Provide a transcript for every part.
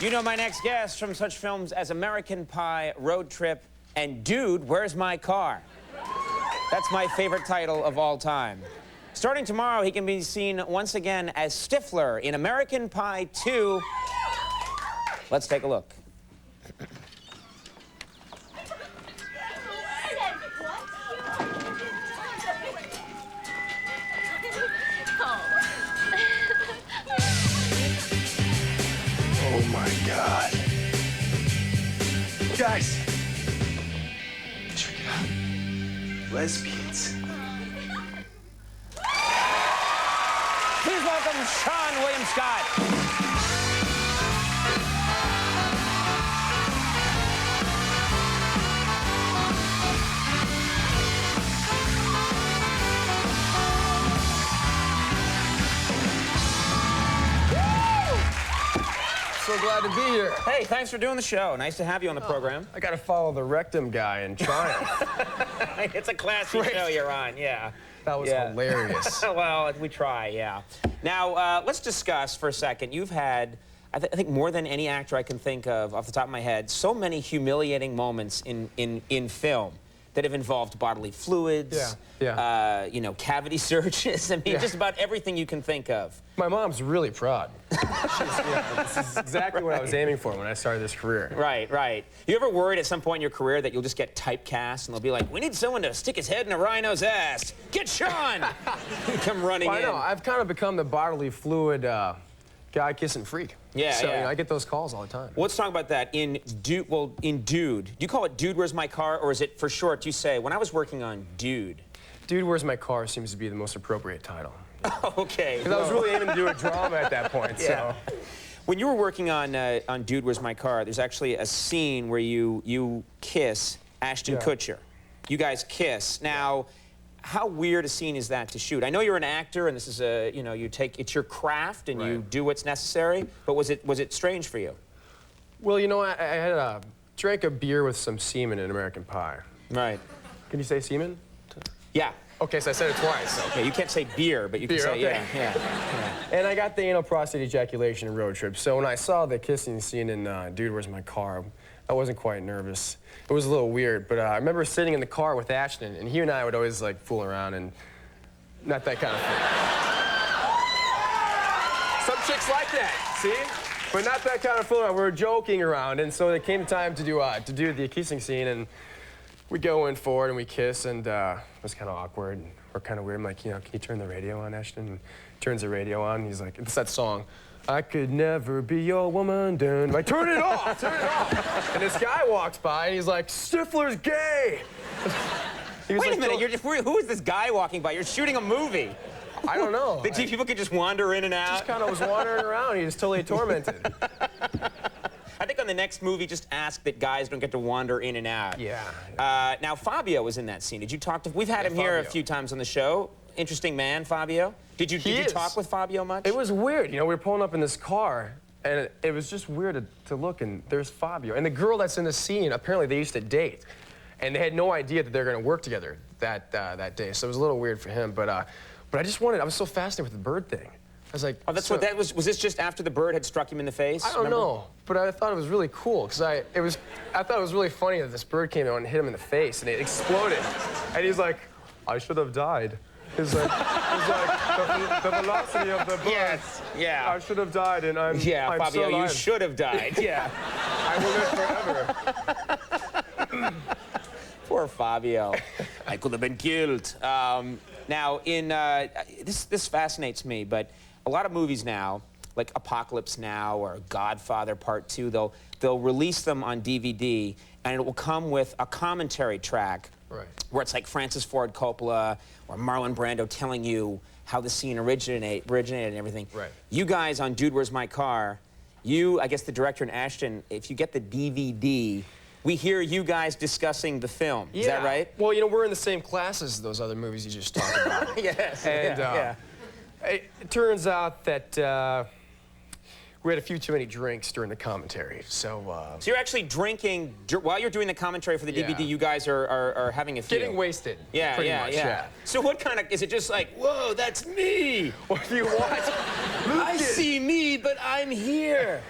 You know my next guest from such films as American Pie, Road Trip, and Dude, Where's My Car? That's my favorite title of all time. Starting tomorrow, he can be seen once again as Stifler in American Pie 2. Let's take a look. Oh my God. Guys, check it out. Lesbians. Please welcome Seann William Scott. So glad to be here. Hey, thanks for doing the show. Nice to have you on the program. I gotta follow the rectum guy and triumph. It's a classy show you're on, yeah. That was hilarious. Well, we try, yeah. Now, let's discuss for a second. You've had, I think more than any actor I can think of off the top of my head, so many humiliating moments in film that have involved bodily fluids, you know, cavity searches. I mean, just about everything you can think of. My mom's really proud. This is exactly what I was aiming for when I started this career. Right. You ever worried at some point in your career that you'll just get typecast and they'll be like, we need someone to stick his head in a rhino's ass. Get Seann! Come running in. I know. I've kind of become the bodily fluid guy kissing freak. Yeah, so, you know, I get those calls all the time. Well, let's talk about that. In Dude, do you call it Dude, Where's My Car? Or is it, for short, you say, when I was working on Dude? Dude, Where's My Car seems to be the most appropriate title. Okay. Because I was really aiming to do a drama at that point, so. When you were working on Dude, Where's My Car, there's actually a scene where you kiss Ashton Kutcher. You guys kiss. Now, how weird a scene is that to shoot? I know you're an actor, and this is a, you know, it's your craft, and you do what's necessary, but was it strange for you? Well, you know, I had drank a beer with some semen in American Pie. Right. Can you say semen? Yeah. Okay, so I said it twice. Okay, you can't say beer, but you can say yeah. And I got the anal prostate ejaculation in Road Trip, so when I saw the kissing scene in Dude, Where's My Car, I wasn't quite nervous. It was a little weird, but I remember sitting in the car with Ashton, and he and I would always, like, fool around, and not that kind of thing. Some chicks like that, see? But not that kind of fool around. We were joking around, and so it came time to do the kissing scene, and we go in for it, and we kiss, and it was kind of awkward. And we're kind of weird. I'm like, you know, can you turn the radio on, Ashton? And he turns the radio on, and he's like, it's that song, I could never be your woman, done. I'm like, turn it off, turn it off. And this guy walks by, and he's like, Stifler's gay. Wait a minute, who is this guy walking by? You're shooting a movie. I don't know. People could just wander in and out? Just kind of was wandering around. He was totally tormented. I think on the next movie, just ask that guys don't get to wander in and out. Yeah. Now, Fabio was in that scene. Did you talk to... We've had him here a few times on the show. Interesting man, Fabio. Did you talk with Fabio much? It was weird. You know, we were pulling up in this car, and it was just weird to look, and there's Fabio. And the girl that's in the scene, apparently they used to date. And they had no idea that they were going to work together that day. So it was a little weird for him. But I just wanted... I was so fascinated with the bird thing. I was like, oh, that's what that was. Was this just after the bird had struck him in the face? I don't know, but I thought it was really cool because I thought it was really funny that this bird came out and hit him in the face and it exploded, and he's like, I should have died. He's like the velocity of the bird. Yes, yeah. I should have died, and I'm Fabio, so alive. you should have died. Yeah. I will live forever. Poor Fabio. I could have been killed. Now, this fascinates me, but a lot of movies now, like Apocalypse Now or Godfather Part 2, they'll release them on DVD, and it will come with a commentary track where it's like Francis Ford Coppola or Marlon Brando telling you how the scene originated and everything. Right. You guys on Dude, Where's My Car, I guess the director and Ashton, if you get the DVD, we hear you guys discussing the film. Is that right? Well, you know, we're in the same class as those other movies you just talked about. Yes. And it turns out that we had a few too many drinks during the commentary, so... So you're actually drinking, while you're doing the commentary for the DVD, you guys are having a few. Getting wasted, pretty much. So what kind of, is it just like, whoa, that's me? What do you want? I see me, but I'm here.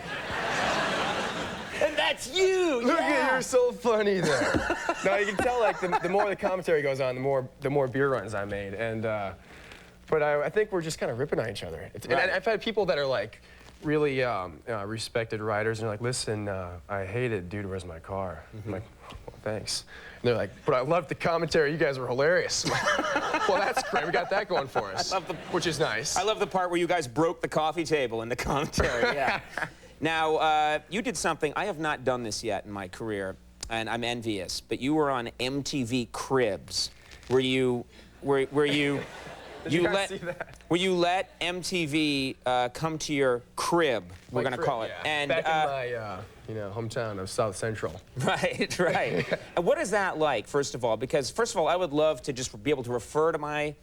And that's you. Look at you're so funny there. No, you can tell like the more the commentary goes on, the more beer runs I made, and but I think we're just kind of ripping on each other. And I've had people that are like really respected writers, and they're like, listen, I hate it, dude. Where's my car? I'm like, well, thanks. And they're like, but I loved the commentary. You guys were hilarious. Well, that's great. We got that going for us, which is nice. I love the part where you guys broke the coffee table in the commentary. Yeah. Now, you did something. I have not done this yet in my career, and I'm envious. But you were on MTV Cribs, where you Did you guys see that? Where you let MTV come to your crib, we're going to call it. Yeah. And back in my hometown of South Central. Right, right. And what is that like, first of all? Because, first of all, I would love to just be able to refer to my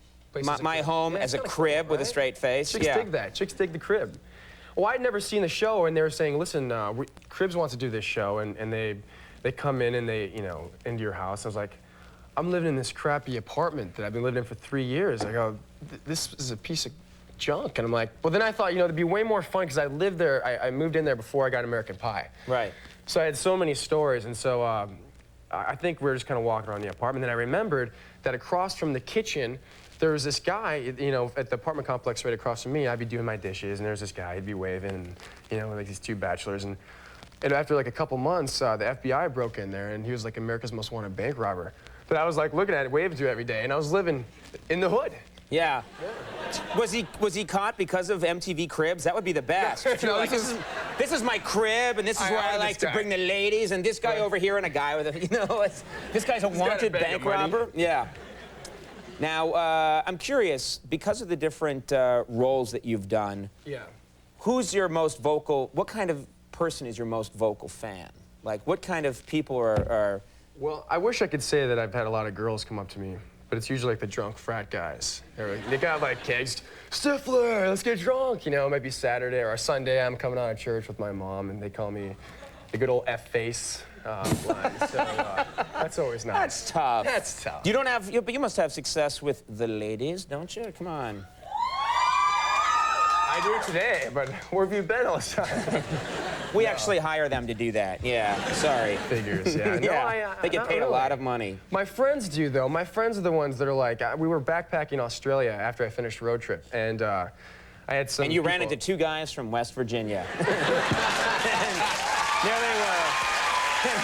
home as a crib cool, with a straight face. Chicks dig that. Chicks dig the crib. Well, I'd never seen the show, and they were saying, listen, Cribs wants to do this show, and they come in and they, into your house. I was like, I'm living in this crappy apartment that I've been living in for 3 years. I go, this is a piece of junk. And I'm like, well, then I thought, it'd be way more fun because I lived there. I moved in there before I got American Pie. Right. So I had so many stories. And so I think we were just kind of walking around the apartment. Then I remembered that across from the kitchen, there was this guy, at the apartment complex right across from me. I'd be doing my dishes, and there's this guy. He'd be waving, and, like these two bachelors. And after like a couple months, the FBI broke in there, and he was like America's Most Wanted bank robber. But I was like looking at it, waving to it every day, and I was living in the hood. Yeah. Was he caught because of MTV Cribs? That would be the best. No, like, this is my crib, and this is where I like to bring the ladies, and this guy over here and a guy with a, this guy's a wanted bank robber. Yeah. Now, I'm curious, because of the different roles that you've done, who's your most vocal, what kind of person is your most vocal fan? Like, what kind of people are... Well, I wish I could say that I've had a lot of girls come up to me, but it's usually like the drunk frat guys. They got like kegs, Stifler, let's get drunk. It might be Saturday or a Sunday. I'm coming out of church with my mom, and they call me the good old F-face line. So that's always nice. That's tough. That's tough. You don't have, but you must have success with the ladies, don't you? Come on. I do today, but where have you been all this time? We actually hire them to do that. Yeah, sorry. Figures, yeah. Yeah, they get paid a lot of money. My friends do, though. My friends are the ones that are like, we were backpacking Australia after I finished road trip, and I had some. And you ran into two guys from West Virginia. And there they were. And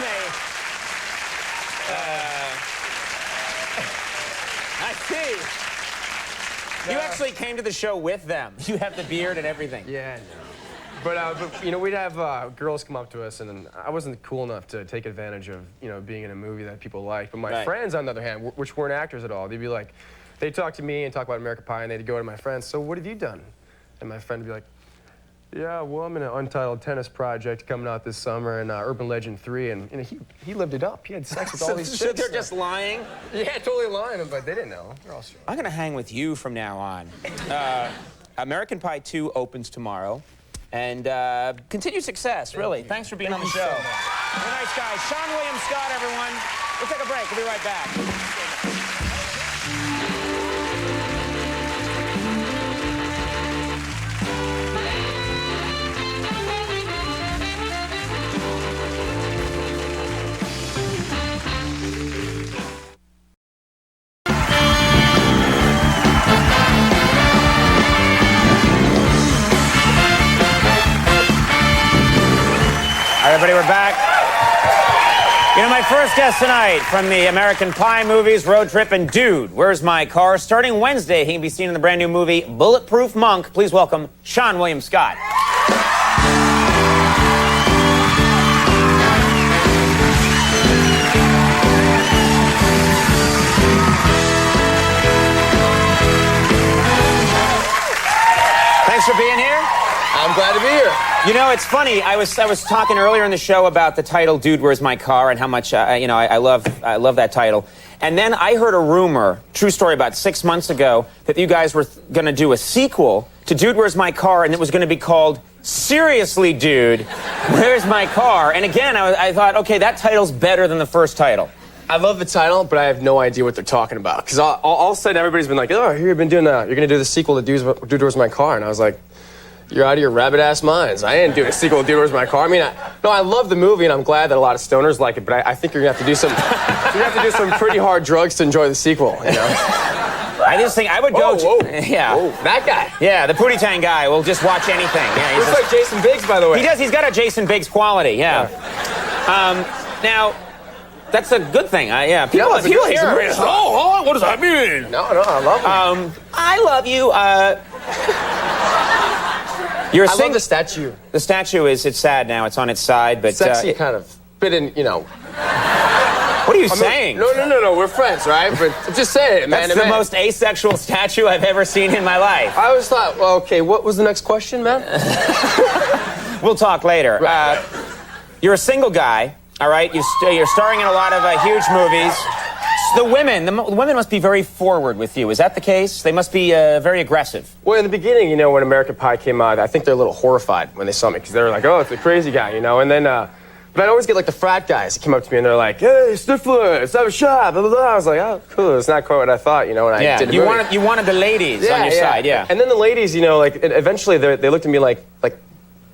I see. You actually came to the show with them. You have the beard and everything. Yeah, no. But we'd have girls come up to us, and I wasn't cool enough to take advantage of, being in a movie that people like. But my friends, on the other hand, which weren't actors at all, they'd be like, they'd talk to me and talk about American Pie, and they'd go to my friends, so what have you done? And my friend would be like, yeah, well, I'm in an untitled tennis project coming out this summer, and Urban Legend 3, and he lived it up. He had sex with all these chicks. So they're just lying? Yeah, totally lying, but they didn't know. They're all strong. I'm going to hang with you from now on. American Pie 2 opens tomorrow. And continued success, really. Thanks for being on the show. You're nice guys. Seann William Scott, everyone. We'll take a break. We'll be right back. Everybody, we're back. My first guest tonight from the American Pie movies, Road Trip and Dude, Where's My Car? Starting Wednesday, he can be seen in the brand new movie Bulletproof Monk. Please welcome Seann William Scott. Thanks for being here. I'm glad to be here. It's funny. I was talking earlier in the show about the title "Dude, Where's My Car?" and how much I love that title. And then I heard a rumor, true story, about 6 months ago that you guys were going to do a sequel to "Dude, Where's My Car?" and it was going to be called "Seriously, Dude, Where's My Car?" And again, I thought, okay, that title's better than the first title. I love the title, but I have no idea what they're talking about. Because all of a sudden, everybody's been like, oh, you're going to do the sequel to Dude, Where's My Car? And I was like, You're out of your rabbit-ass minds. I ain't doing a sequel to Dude, Where's My Car? I mean, I love the movie, and I'm glad that a lot of stoners like it, but I think you're gonna have to do some, pretty hard drugs to enjoy the sequel, you know? I just think I would go. Whoa. Yeah. Whoa, that guy. Yeah, the Pootie Tang guy will just watch anything. Yeah, Looks like Jason Biggs, by the way. He does. He's got a Jason Biggs quality. Yeah. Now, that's a good thing. Yeah. People hear it. Oh, what does that mean? No, I love him. I love you. I love the statue. The statue it's sad now. It's on its side, but sexy kind of fit in, you know. What are you saying? No. We're friends, right? But just say it, man. That's the most asexual statue I've ever seen in my life. I always thought, well, okay, what was the next question, man? We'll talk later. Right. You're a single guy, all right? You're starring in a lot of huge movies. The women must be very forward with you. Is that the case? They must be very aggressive. Well, in the beginning, you know, when American Pie came out, I think they're a little horrified when they saw me because they were like, oh, it's a crazy guy, you know? And then, but I'd always get, like, the frat guys that came up to me and they're like, hey, Stifler, let's have a shot, blah, blah, blah. I was like, oh, cool, it's not quite what I thought, you know, and I did you wanted the ladies on your side, yeah. And then the ladies, you know, like, eventually they looked at me like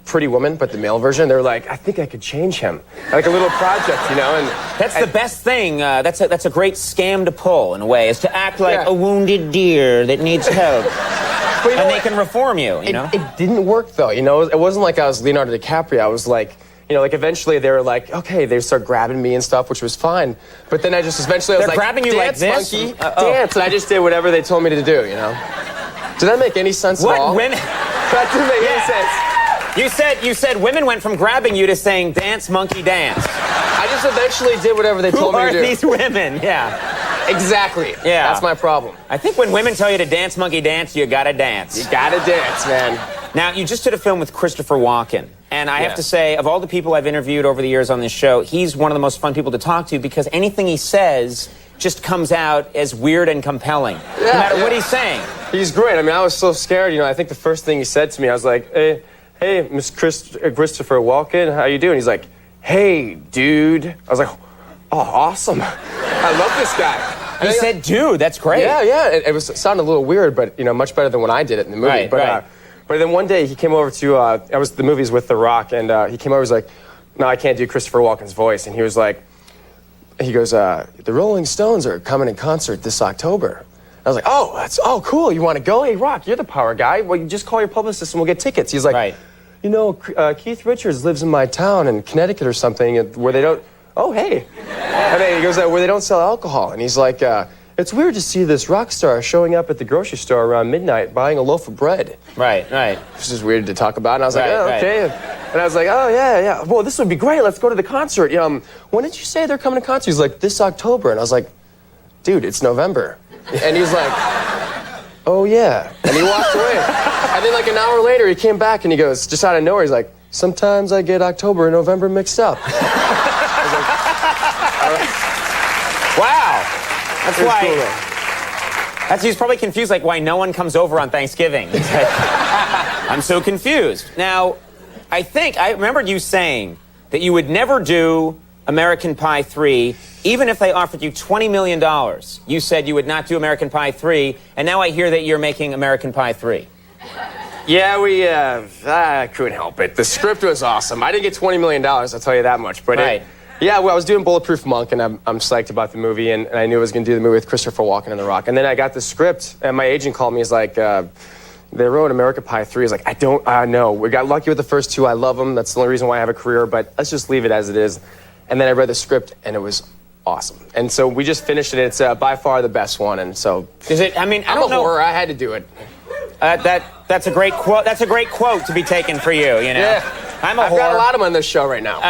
Pretty Woman, but the male version. They were like, I think I could change him. Like a little project, you know? And that's the best thing. That's a great scam to pull, in a way, is to act like a wounded deer that needs help. But and they can reform you, you know? It didn't work, though, you know? It wasn't like I was Leonardo DiCaprio. I was like, you know, like eventually they were like, okay, they start grabbing me and stuff, which was fine. But then I was like, grabbing you dance, like this? monkey, dance. And I just did whatever they told me to do, you know? Did that make any sense at all? Women? That didn't make any sense. You said women went from grabbing you to saying dance, monkey, dance. I just eventually did whatever they told me to do. Who are these women? Yeah. Exactly. Yeah. That's my problem. I think when women tell you to dance, monkey, dance, you gotta dance. You gotta dance, man. Now, you just did a film with Christopher Walken. And I have to say, of all the people I've interviewed over the years on this show, he's one of the most fun people to talk to because anything he says just comes out as weird and compelling, no matter what he's saying. He's great. I mean, I was so scared. You know, I think the first thing he said to me, I was like, hey, Miss Christopher Walken, how you doing? He's like, hey, dude. I was like, oh, awesome. I love this guy. He said, dude, that's great. Yeah. It sounded a little weird, but, you know, much better than when I did it in the movie. Right. But then one day he came over to, the movies with The Rock, and he came over, he was like, no, I can't do Christopher Walken's voice. And he was like, he goes, the Rolling Stones are coming in concert this October. I was like, oh, cool. You want to go? Hey, Rock, you're the power guy. Well, you just call your publicist and we'll get tickets. He's like, you know, Keith Richards lives in my town in Connecticut or something where they don't, oh, hey. And then he goes, where they don't sell alcohol. And he's like, it's weird to see this rock star showing up at the grocery store around midnight buying a loaf of bread. Right. This is weird to talk about. And I was like, okay. And I was like, oh, yeah. Well, this would be great. Let's go to the concert. When did you say they're coming to concert? He's like, this October. And I was like, dude, it's November. And he's like, oh, yeah. And he walked away. And then, like, an hour later, he came back and he goes, just out of nowhere, he's like, sometimes I get October and November mixed up. I was like, all right. Wow. That's why. Cool, he's probably confused, like, why no one comes over on Thanksgiving. I'm so confused. Now, I remembered you saying that you would never do American Pie 3, even if they offered you $20 million. You said you would not do American Pie 3, and now I hear that you're making American Pie 3. Yeah, I couldn't help it. The script was awesome. I didn't get $20 million, I'll tell you that much. But I was doing Bulletproof Monk, and I'm psyched about the movie, and I knew I was going to do the movie with Christopher Walken and The Rock. And then I got the script, and my agent called me. He's like, they wrote American Pie 3. He's like, I know. We got lucky with the first two. I love them. That's the only reason why I have a career, but let's just leave it as it is. And then I read the script, and it was awesome. And so we just finished it. It's by far the best one, and so... Is it? I mean, I don't know. Horror. I had to do it. That's a great quote. That's a great quote to be taken for you, you know? Yeah. I've got a lot of them on this show right now.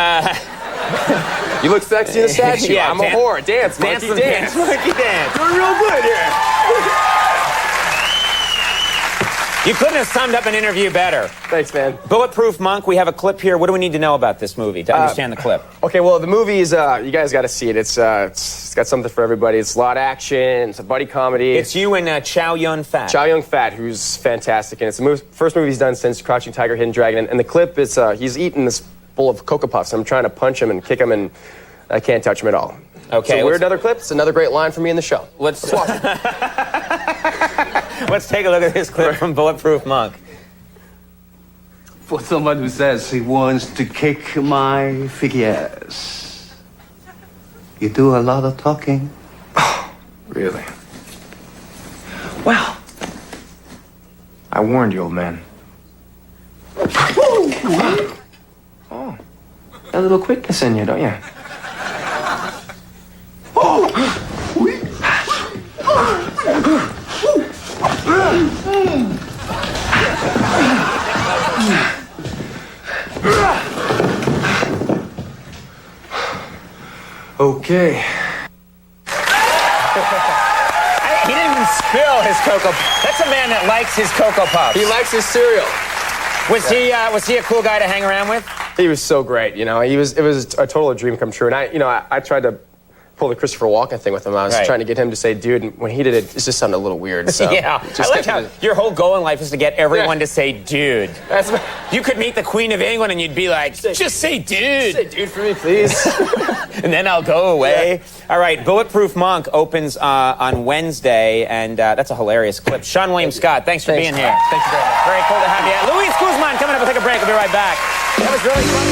You look sexy in the statue. Yeah, I'm a whore. Dance, monkey, dance. Monkey, dance. Doing real good here. You couldn't have summed up an interview better. Thanks, man. Bulletproof Monk, we have a clip here. What do we need to know about this movie to understand the clip? Okay, well, the movie is, you guys got to see it. It's got something for everybody. It's a lot of action. It's a buddy comedy. It's you and Chow Yun-Fat. Chow Yun-Fat, who's fantastic. And it's the first movie he's done since Crouching Tiger, Hidden Dragon. And the clip is, he's eating this bowl of Cocoa Puffs. I'm trying to punch him and kick him, and I can't touch him at all. Okay. So we're another clip. It's another great line for me in the show. Let's watch it. Let's take a look at this clip from Bulletproof Monk. for someone who says he wants to kick my figures. You do a lot of talking. Really? Well, I warned you, old man. Oh, a little quickness in you, don't you? Okay. He didn't even spill his Cocoa. That's a man that likes his Cocoa Puffs. He likes his cereal. Was he a cool guy to hang around with? He was so great, you know. It was a total dream come true. And I tried to pull the Christopher Walken thing with him. I was trying to get him to say dude, and when he did it, it just sounded a little weird. So yeah, I like how your whole goal in life is to get everyone to say dude. You could meet the Queen of England and you'd be like, just say dude. Say dude for me, please. And then I'll go away. Yeah. All right, Bulletproof Monk opens on Wednesday, and that's a hilarious clip. Seann William Scott, thanks for being here. Thank you very much. Very cool to have you. Luis Guzman coming up. We'll take a break. We'll be right back. That was really fun.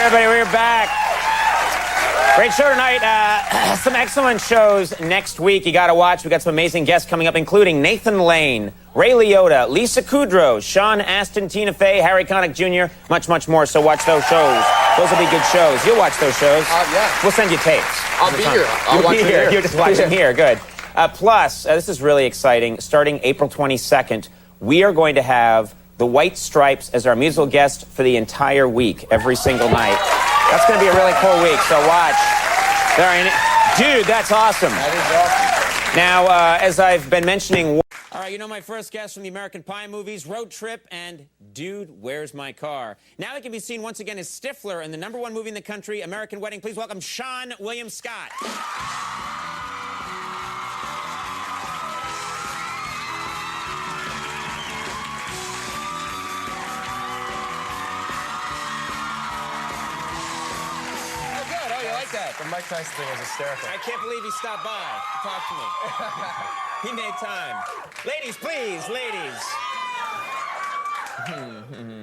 Everybody, we're back. Great show tonight. Some excellent shows next week you got to watch. We got some amazing guests coming up, including Nathan Lane, Ray Liotta, Lisa Kudrow, Sean Astin, Tina Fey, Harry Connick Jr., much more. So watch those shows. Those will be good shows. You'll watch those shows. Yeah. We'll send you tapes. I'll be here. I'll watch You'll be here. You're just watching here. Good. Plus, this is really exciting. Starting April 22nd, we are going to have the White Stripes as our musical guest for the entire week, every single night. That's going to be a really cool week, so watch. Dude, that's awesome. That is awesome. Now, as I've been mentioning... All right, you know my first guest from the American Pie movies, Road Trip and Dude, Where's My Car? Now he can be seen once again as Stifler in the #1 movie in the country, American Wedding. Please welcome Seann William Scott. The Mike Tyson thing was hysterical. I can't believe he stopped by to talk to me. He made time. Ladies, please, ladies.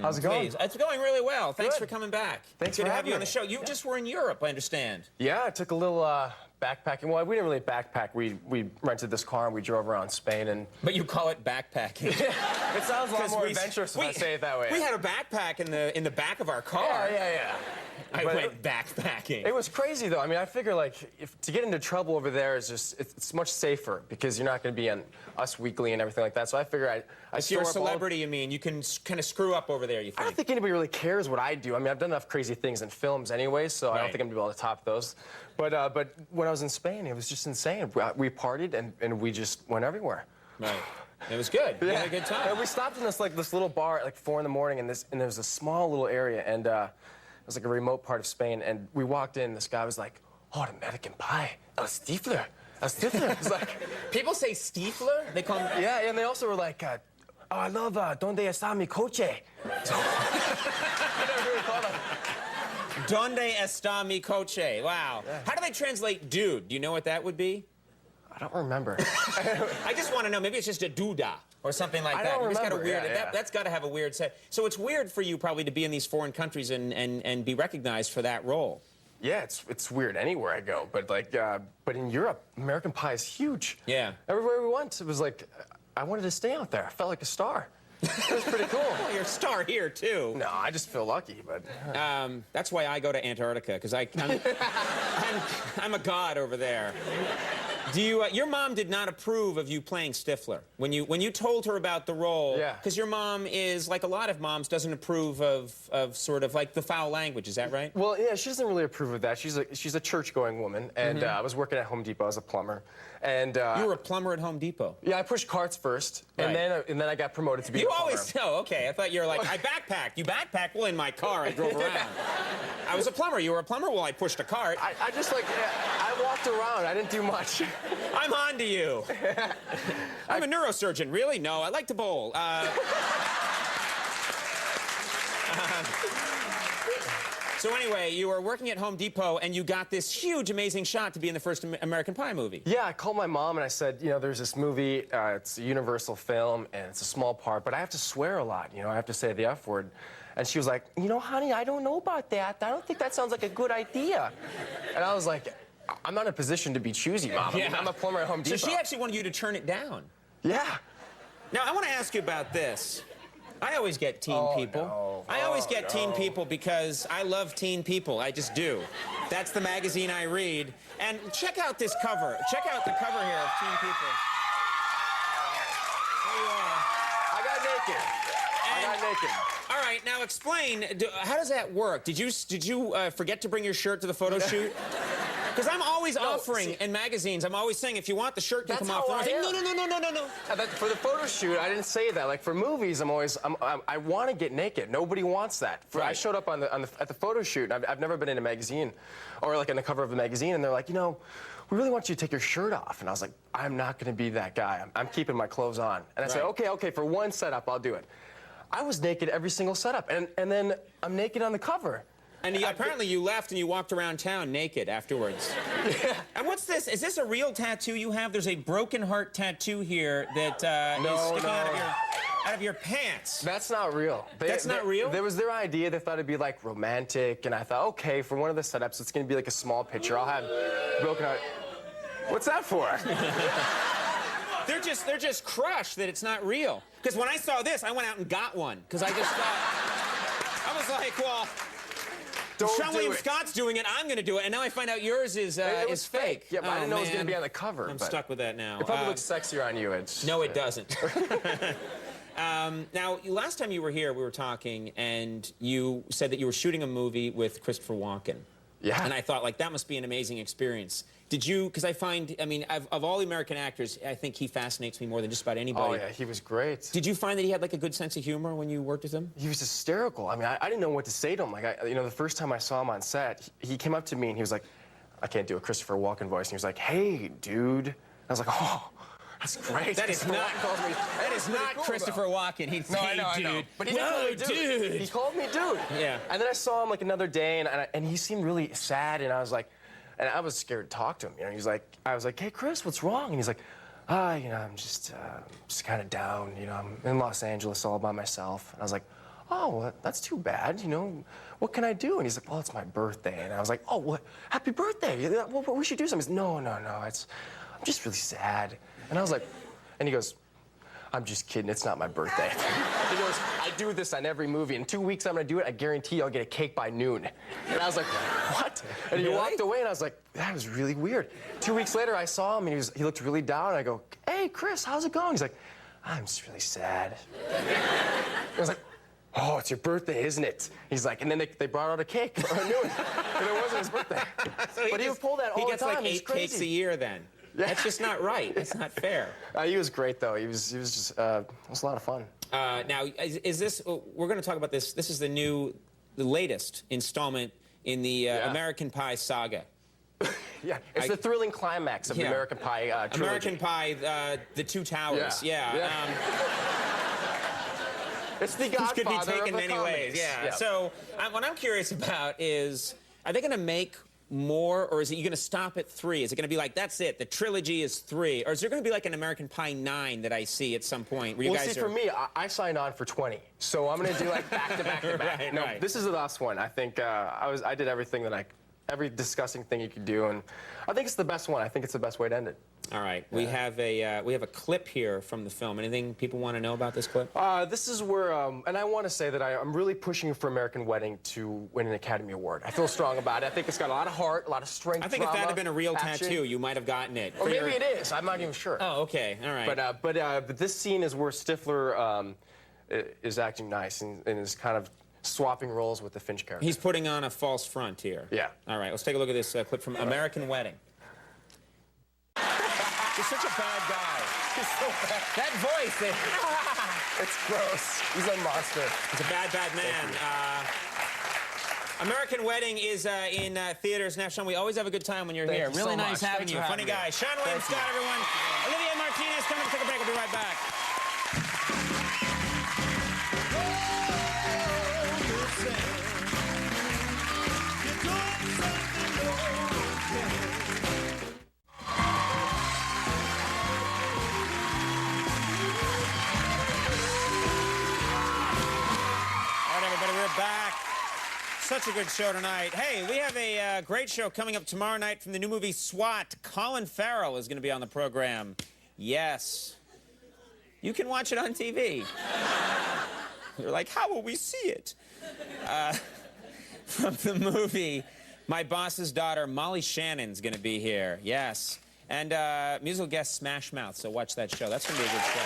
How's it going? Please. It's going really well. Thanks Good. for coming back. Thanks Good for to have having you on me. the show. You just were in Europe, I understand. Yeah, I took a little backpacking. Well, we didn't really backpack. We rented this car and we drove around Spain and... But you call it backpacking. It sounds a lot more adventurous if I say it that way. We had a backpack in the back of our car. Yeah. I went backpacking. It was crazy, though. I mean, I figure, like, to get into trouble over there is just, it's much safer because you're not going to be on Us Weekly and everything like that. So I figure I If you're a celebrity, you mean, you can kind of screw up over there, you think? I don't think anybody really cares what I do. I mean, I've done enough crazy things in films anyway, so I don't think I'm going to be able to top those. But when I was in Spain, it was just insane. We partied, and we just went everywhere. Right. It was good. You had a good time. And we stopped in this little bar at like 4 in the morning, and there was a small little area, and it was like a remote part of Spain, and we walked in, this guy was like, oh, the American Pie, El Stifler. El Stifler. It's like... People say Stifler? They call him... Yeah, and they also were like, oh, I love Donde Está Mi Coche. So, I never really thought of it. Donde está mi coche? Wow. Yeah. How do they translate dude? Do you know what that would be? I don't remember. I just want to know. Maybe it's just a duda or something like that. Don't It's got a remember. weird. Yeah. That's got to have a weird set. So it's weird for you probably to be in these foreign countries and be recognized for that role. Yeah, it's weird anywhere I go, but but in Europe, American Pie is huge. Yeah. Everywhere we went, it was like I wanted to stay out there. I felt like a star. It was pretty cool. Well, you're a star here too. No, I just feel lucky, but. That's why I go to Antarctica because I'm a god over there. Do you? Your mom did not approve of you playing Stifler when you told her about the role. Yeah. Because your mom is like a lot of moms doesn't approve of sort of like the foul language. Is that right? Well, yeah, she doesn't really approve of that. She's a church-going woman, and I was working at Home Depot as a plumber, and you were a plumber at Home Depot. Yeah, I pushed carts first, and then I got promoted to be. You a plumber. always know. Okay, I thought you were like I backpacked. You backpacked? Well, in my car, I drove around. I was a plumber. You were a plumber. Well, I pushed a cart. I just I walked around. I didn't do much. I'm on to you. I'm a neurosurgeon. Really? No, I like to bowl. So anyway, you were working at Home Depot, and you got this huge, amazing shot to be in the first American Pie movie. Yeah, I called my mom and I said, you know, there's this movie, it's a Universal film, and it's a small part, but I have to swear a lot, you know, I have to say the F word. And she was like, you know, honey, I don't know about that. I don't think that sounds like a good idea. And I was like, I'm not in a position to be choosy, Mom. I mean, I'm a plumber at Home Depot. So she actually wanted you to turn it down. Yeah. Now, I want to ask you about this. I always get teen people. No. I always get teen people because I love teen people. I just do. That's the magazine I read. And check out this cover. Check out the cover here of Teen People. There you are. I got naked. I got naked. All right, now explain. How does that work? Did you forget to bring your shirt to the photo shoot? Because I'm always offering in magazines. I'm always saying if you want the shirt can come off. I'm saying, no. For the photo shoot, I didn't say that. Like for movies, I want to get naked. Nobody wants that. I showed up at the photo shoot. I've never been in a magazine, or like in the cover of a magazine, and they're like, you know, we really want you to take your shirt off. And I was like, I'm not going to be that guy. I'm keeping my clothes on. And I said, okay, for one setup, I'll do it. I was naked every single setup, and then I'm naked on the cover. And apparently you left and you walked around town naked afterwards. Yeah. And what's this? Is this a real tattoo you have? There's a broken heart tattoo here that is sticking out of your pants. That's not real. That's not real? That was their idea. They thought it'd be like romantic, and I thought, okay, for one of the setups, it's gonna be like a small picture. I'll have broken heart. What's that for? They're just crushed that it's not real. Because when I saw this, I went out and got one. Because I just thought, I was like, well, Sean William Scott's doing it, I'm going to do it. And now I find out yours is fake. Yeah, but I didn't know it was going to be on the cover. I'm stuck with that now. It probably looks sexier on you. No, it doesn't. Now, last time you were here, we were talking, and you said that you were shooting a movie with Christopher Walken. Yeah. And I thought, like, that must be an amazing experience. Did you, because I find, I mean, of all the American actors, I think he fascinates me more than just about anybody. Oh, yeah, he was great. Did you find that he had, like, a good sense of humor when you worked with him? He was hysterical. I mean, I didn't know what to say to him. Like, you know, the first time I saw him on set, he came up to me and he was like, I can't do a Christopher Walken voice. And he was like, hey, dude. And I was like, oh. That's great. That is not cool, Christopher Walken. He'd say, I know. But he dude. He called me dude. Yeah. And then I saw him like another day, and he seemed really sad, and I was like, and I was scared to talk to him. You know, I was like, hey, Chris, what's wrong? And he's like, you know, I'm just kind of down. You know, I'm in Los Angeles all by myself. And I was like, oh, well, that's too bad. You know, what can I do? And he's like, well, it's my birthday. And I was like, oh, well, happy birthday. Well, we should do something. He's like, no, I'm just really sad. And I was like, and he goes, I'm just kidding, it's not my birthday. He goes, I do this on every movie. In 2 weeks, I'm gonna do it. I guarantee you I'll get a cake by noon. And I was like, what? And he walked away, and I was like, that was really weird. 2 weeks later, I saw him, and he looked really down, and I go, hey, Chris, how's it going? He's like, I'm just really sad. I was like, oh, it's your birthday, isn't it? He's like, and then they brought out a cake for noon, and it wasn't his birthday. But he would pull that all the time. He gets like 8 cakes a year then. Yeah. That's just not right. That's not fair. He was great, though. He was just, it was a lot of fun. Now, is this, we're going to talk about this. This is the latest installment in the American Pie saga. Yeah, it's the thrilling climax of the American Pie trilogy. American Pie, The Two Towers. Yeah. It's the Godfather could be taken of the many ways. Yeah. So what I'm curious about is, are they going to make more, or is it you going to stop at 3? Is it going to be like, that's it, the trilogy is 3? Or is there going to be like an American Pie 9 that I see at some point where you guys see, for me, I signed on for 20. So I'm going to do like back to back to back. Right. This is the last one. I think I did everything that every disgusting thing you could do, and I think it's the best one. I think it's the best way to end it. All right, we have a clip here from the film. Anything people want to know about this clip? This is where, and I want to say that I'm really pushing for American Wedding to win an Academy Award. I feel strong about it. I think it's got a lot of heart, a lot of strength. I think if that had been a real tattoo, you might have gotten it. Or maybe it is. I'm not even sure. Oh, okay, all right. But this scene is where Stifler is acting nice and is kind of swapping roles with the Finch character. He's putting on a false front here. Yeah. All right, let's take a look at this clip from American Wedding. You're such a bad guy. He's so bad. That voice. It's gross. He's a monster. He's a bad, bad man. American Wedding is in theaters now. Sean, we always have a good time when you're here. Really nice having you. Funny guy. Seann William Scott, everyone. Olivia Martinez coming up. Take a break. We'll be right back. back. Such a good show tonight. Hey, we have a great show coming up tomorrow night from the new movie SWAT. Colin Farrell is going to be on the program. Yes. You can watch it on TV. You're like, how will we see it? From the movie, My Boss's Daughter, Molly Shannon's going to be here. Yes. And musical guest Smash Mouth, so watch that show. That's going to be a good show.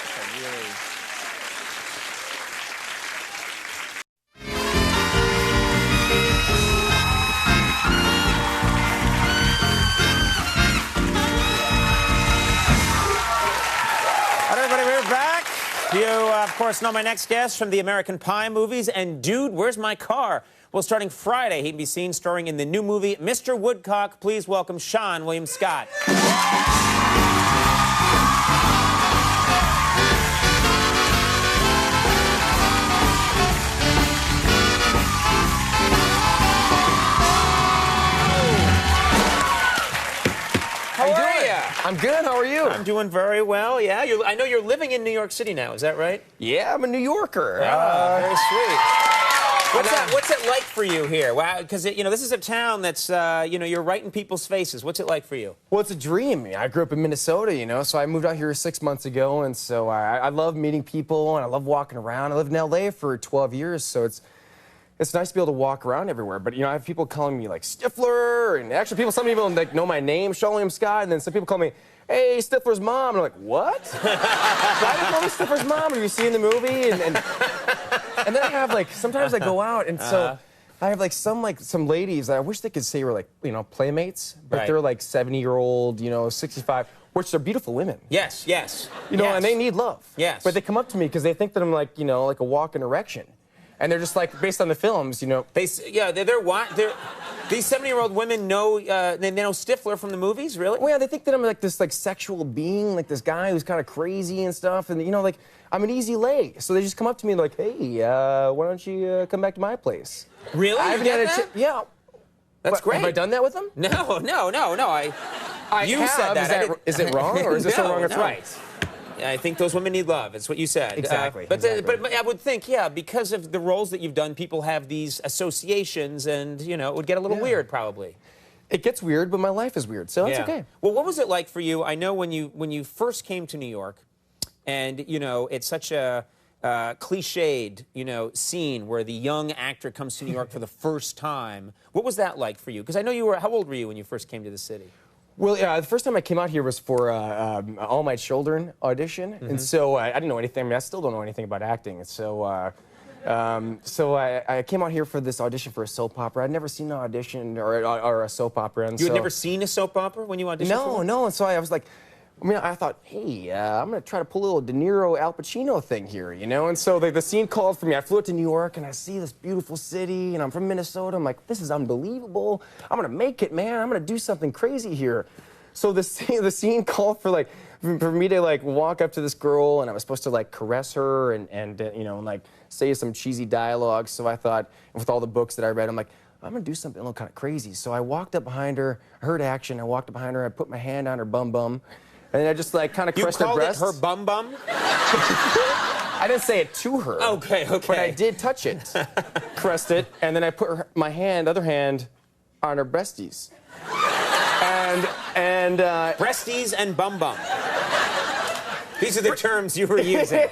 That's a really... You, of course, know my next guest from the American Pie movies. And, dude, where's my car? Well, starting Friday, he'd be seen starring in the new movie, Mr. Woodcock. Please welcome Seann William Scott. How are you? I'm good. How are you? I'm doing very well, yeah. I know you're living in New York City now, is that right? Yeah, I'm a New Yorker. Very sweet. What's it like for you here? Wow, because this is a town that's you're right in people's faces. What's it like for you? Well, it's a dream. I grew up in Minnesota, so I moved out here 6 months ago, and so I love meeting people and I love walking around. I lived in LA for 12 years, so it's nice to be able to walk around everywhere. But I have people calling me like Stifler, and actually some people like know my name, Seann William Scott, and then some people call me, hey, Stifler's mom. And I'm like, what? So I didn't know Stifler's mom. Have you seen the movie? And then I have sometimes I go out, and so I have some ladies that I wish they could say were like playmates, but right. They're like 70-year-old, 65, which they're beautiful women. Yes, yes. And they need love. Yes. But they come up to me because they think that I'm like a walking erection. And they're just like, based on the films, They're these 70-year-old women know, they know Stifler from the movies, really? Well, yeah, they think that I'm like this sexual being, like this guy who's kind of crazy and stuff. And, I'm an easy lay. So they just come up to me and like, hey, why don't you come back to my place? Really? You get that? Yeah. That's great. Have I done that with them? No. You have. said that. Is it wrong, or is this so wrong? It's right. I think those women need love. It's what you said. Exactly. But I would think, because of the roles that you've done, people have these associations, and it would get a little weird, probably. It gets weird, but my life is weird, so it's okay. Well, what was it like for you? I know when you first came to New York, and it's such a cliched scene where the young actor comes to New York for the first time. What was that like for you? Because I know how old were you when you first came to the city? Well, yeah, the first time I came out here was for All My Children audition, and so I didn't know anything. I mean, I still don't know anything about acting, and so I came out here for this audition for a soap opera. I'd never seen an audition or a soap opera. And you had never seen a soap opera when you auditioned? No, and so I was like, I thought, hey, I'm going to try to pull a little De Niro, Al Pacino thing here, And so the scene called for me. I flew out to New York, and I see this beautiful city, and I'm from Minnesota. I'm like, this is unbelievable. I'm going to make it, man. I'm going to do something crazy here. So the scene called for, for me to, walk up to this girl, and I was supposed to, caress her and say some cheesy dialogue. So I thought, with all the books that I read, I'm like, I'm going to do something a little kind of crazy. So I walked up behind her. I heard action. I walked up behind her. I put my hand on her bum. And I just kind of caressed her breasts. You called it her bum? I didn't say it to her. Okay. But I did touch it, caressed it, and then I put my other hand on her breasties. And breasties and bum. These are the terms you were using.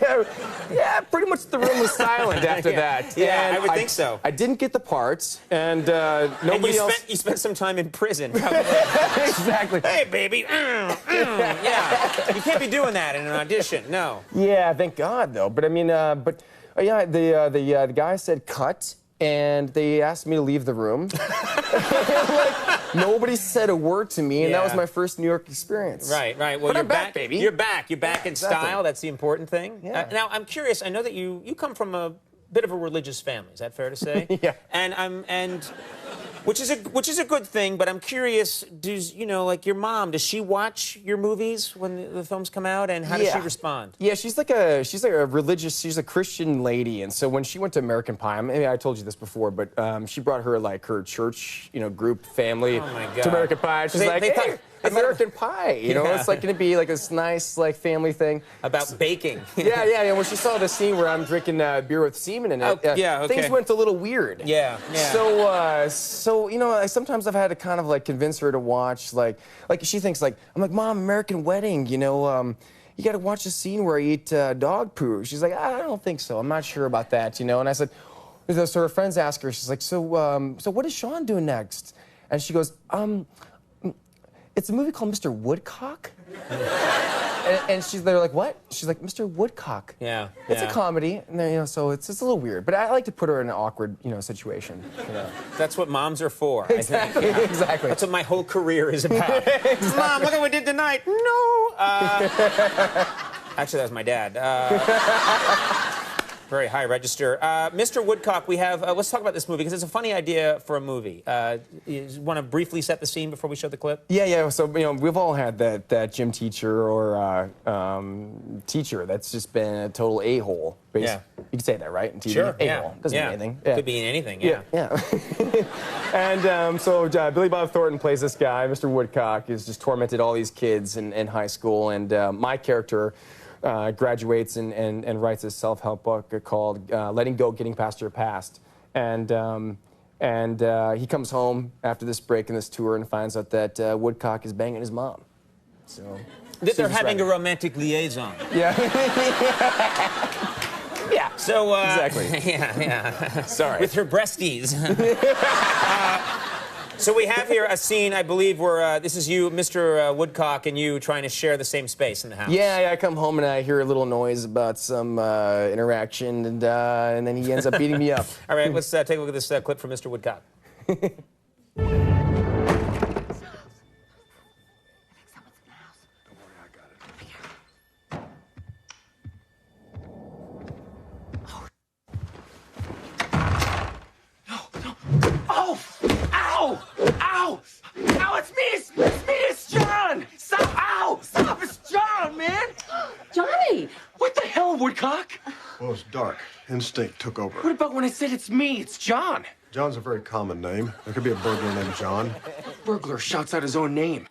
Yeah, pretty much the room was silent after that. Yeah, I would think so. I didn't get the parts, and nobody else... You spent some time in prison, probably. Exactly. Hey, baby. Yeah. You can't be doing that in an audition, no. Yeah, thank God, though. But, the guy said cut, and they asked me to leave the room. Nobody said a word to me, and that was my first New York experience. Right. Well, but you're I'm back, baby. You're back. You're back in style. That's the important thing. Yeah. Now, I'm curious. I know that you come from a bit of a religious family. Is that fair to say? Yeah. And which is a good thing. But I'm curious. Does your mom? Does she watch your movies when the films come out? And how does she respond? Yeah, she's like a religious. She's a Christian lady, and so when she went to American Pie, maybe I told you this before, but she brought her her church, group family to American Pie. She's like, hey. American Pie. You know, it's like going to be like this nice like family thing. About baking. Yeah. When she saw the scene where I'm drinking beer with semen in it, things went a little weird. Yeah. So you know, sometimes I've had to kind of like convince her to watch like she thinks like I'm like, Mom, American Wedding, you know. You got to watch the scene where I eat dog poo. She's like, I don't think so. I'm not sure about that, you know. And I said, so her friends ask her, she's like, so what is Seann doing next? And she goes, it's a movie called Mr. Woodcock. and they're like, what? She's like, Mr. Woodcock. Yeah. It's a comedy, and then, you know, so it's a little weird. But I like to put her in an awkward, you know, situation. You know. That's what moms are for. Exactly. I think. Exactly. That's what my whole career is about. Exactly. Mom, look what we did tonight. No. Actually, that was my dad. Very high register. Mr. Woodcock, we have, let's talk about this movie, because it's a funny idea for a movie. You want to briefly set the scene before we show the clip? Yeah. So, you know, we've all had that gym teacher or teacher that's just been a total a-hole. Yeah. You can say that, right? In TV? Sure, A-hole. Doesn't mean anything. Yeah. Could be anything, yeah. And so Billy Bob Thornton plays this guy, Mr. Woodcock, who's just tormented all these kids in high school. And my character graduates and writes a self-help book called Letting Go, Getting Past Your Past. And he comes home after this break in this tour and finds out that Woodcock is banging his mom. So That they're having a romantic liaison. Yeah. Yeah. So, exactly. Yeah. Sorry. With her breasties. So we have here a scene, I believe, where this is you, Mr. Woodcock, and you trying to share the same space in the house. Yeah, I come home and I hear a little noise about some interaction, and then he ends up beating me up. All right, let's take a look at this clip from Mr. Woodcock. Ow, it's me! It's John! Stop! Ow! Stop! It's John, man! Johnny! What the hell, Woodcock? Well, it's dark. Instinct took over. What about when I said it's me? It's John. John's a very common name. There could be a burglar named John. Burglar shouts out his own name.